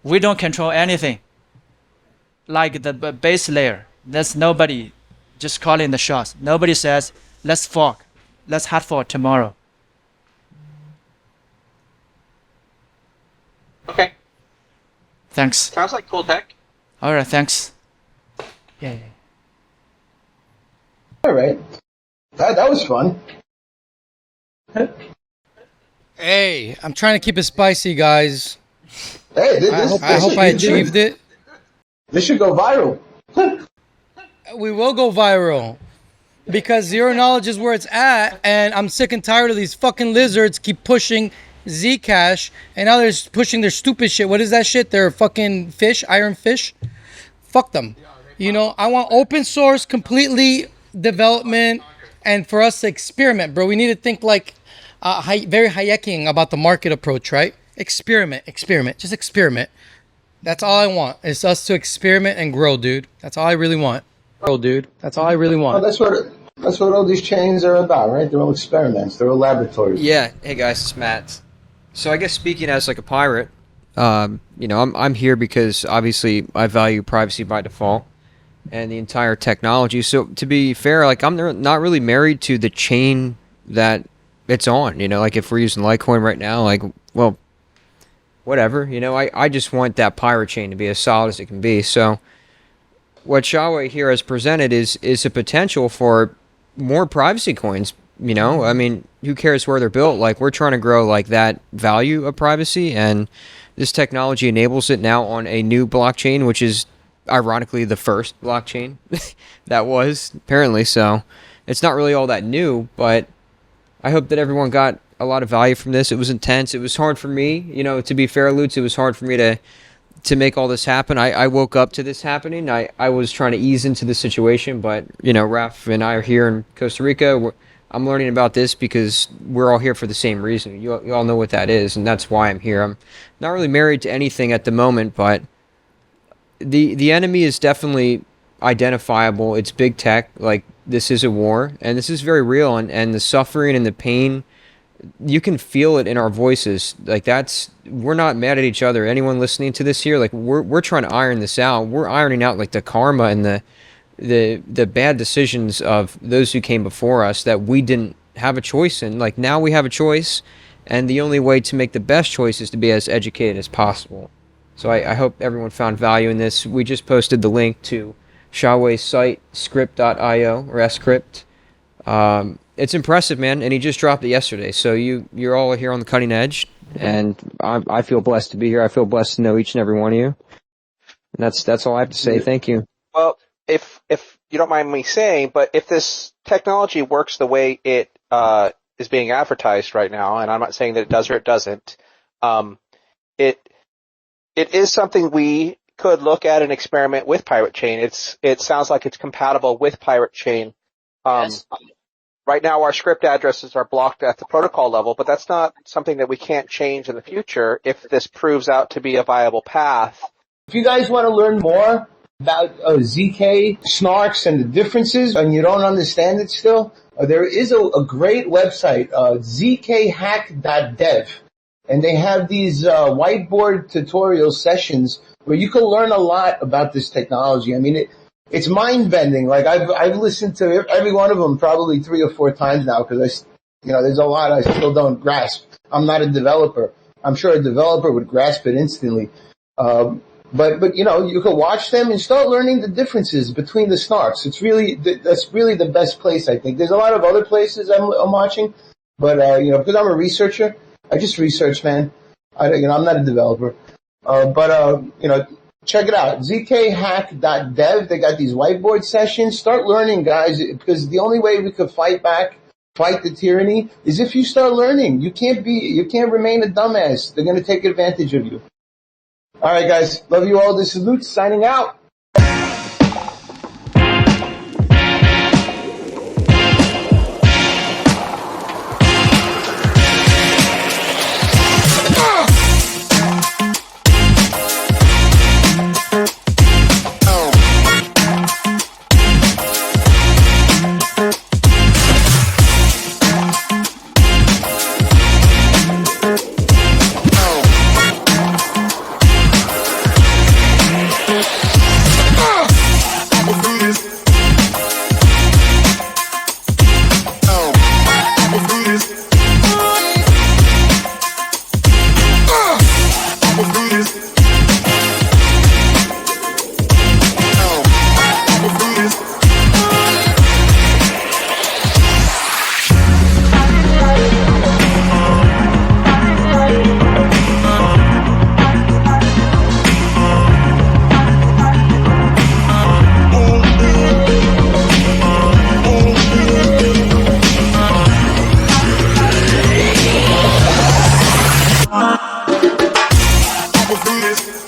We don't control anything. Like the base layer, there's nobody just calling the shots. Nobody says, let's fork, let's hard fork tomorrow. Okay. Thanks. Sounds like cool tech. All right, thanks. Yeah. All right. That was fun. Hey, I'm trying to keep it spicy, guys. Hey, I hope I achieved it. This should go viral. We will go viral. Because zero knowledge is where it's at, and I'm sick and tired of these fucking lizards keep pushing Zcash, and now they're pushing their stupid shit. What is that shit? They're fucking fish, iron fish? Fuck them. I want open source, completely development, and for us to experiment, bro. We need to think like very Hayekian about the market approach, right? Experiment, just experiment. That's all I want. It's us to experiment and grow, dude. That's all I really want. Well, that's what all these chains are about, right? They're all experiments. They're all laboratories. Yeah. Hey guys, it's Matt. So I guess speaking as like a pirate, you know, I'm here because obviously I value privacy by default and the entire technology. So to be fair, like I'm not really married to the chain that it's on. You know, like if we're using Litecoin right now, like, well, whatever. You know, I just want that pirate chain to be as solid as it can be. So what Xiaohui here has presented is a potential for more privacy coins. You know, I mean, who cares where they're built? Like, we're trying to grow like that value of privacy, and this technology enables it now on a new blockchain, which is ironically the first blockchain that was apparently. So it's not really all that new, but I hope that everyone got a lot of value from this. It was intense. It was hard for me, you know, to be fair, LooTz, it was hard for me to make all this happen. I woke up to this happening. I was trying to ease into the situation, but, you know, Raf and I are here in Costa Rica. I'm learning about this because we're all here for the same reason. You all know what that is, and that's why I'm here. I'm not really married to anything at the moment, but the enemy is definitely identifiable. It's big tech. Like, this is a war, and this is very real, and the suffering and the pain, you can feel it in our voices. Like, we're not mad at each other. Anyone listening to this here, like, we're trying to iron this out. We're ironing out like the karma and the bad decisions of those who came before us that we didn't have a choice in. Like, now we have a choice, and the only way to make the best choice is to be as educated as possible. So I hope everyone found value in this. We just posted the link to Xiaohui's site, sCrypt.io, or sCrypt. It's impressive, man, and he just dropped it yesterday. So you're all here on the cutting edge, and I feel blessed to be here. I feel blessed to know each and every one of you. And that's all I have to say. Thank you. Well, if you don't mind me saying, but if this technology works the way it is being advertised right now, and I'm not saying that it does or it doesn't, it is something we could look at and experiment with Pirate Chain. It sounds like it's compatible with Pirate Chain. Yes. Right now, our script addresses are blocked at the protocol level, but that's not something that we can't change in the future if this proves out to be a viable path. If you guys want to learn more about ZK, Snarks, and the differences, and you don't understand it still, there is a great website, zkhack.dev, and they have these whiteboard tutorial sessions where you can learn a lot about this technology. I mean, it's mind-bending. Like, I've listened to every one of them probably 3 or 4 times now because there's a lot I still don't grasp. I'm not a developer. I'm sure a developer would grasp it instantly. But you can watch them and start learning the differences between the snarks. That's really the best place, I think. There's a lot of other places I'm watching, but because I'm a researcher, I just research, man. I'm not a developer. Check it out. zkhack.dev. They got these whiteboard sessions. Start learning, guys, because the only way we could fight the tyranny is if you start learning. You can't remain a dumbass. They're going to take advantage of you. All right, guys. Love you all. This is LooTz signing out. This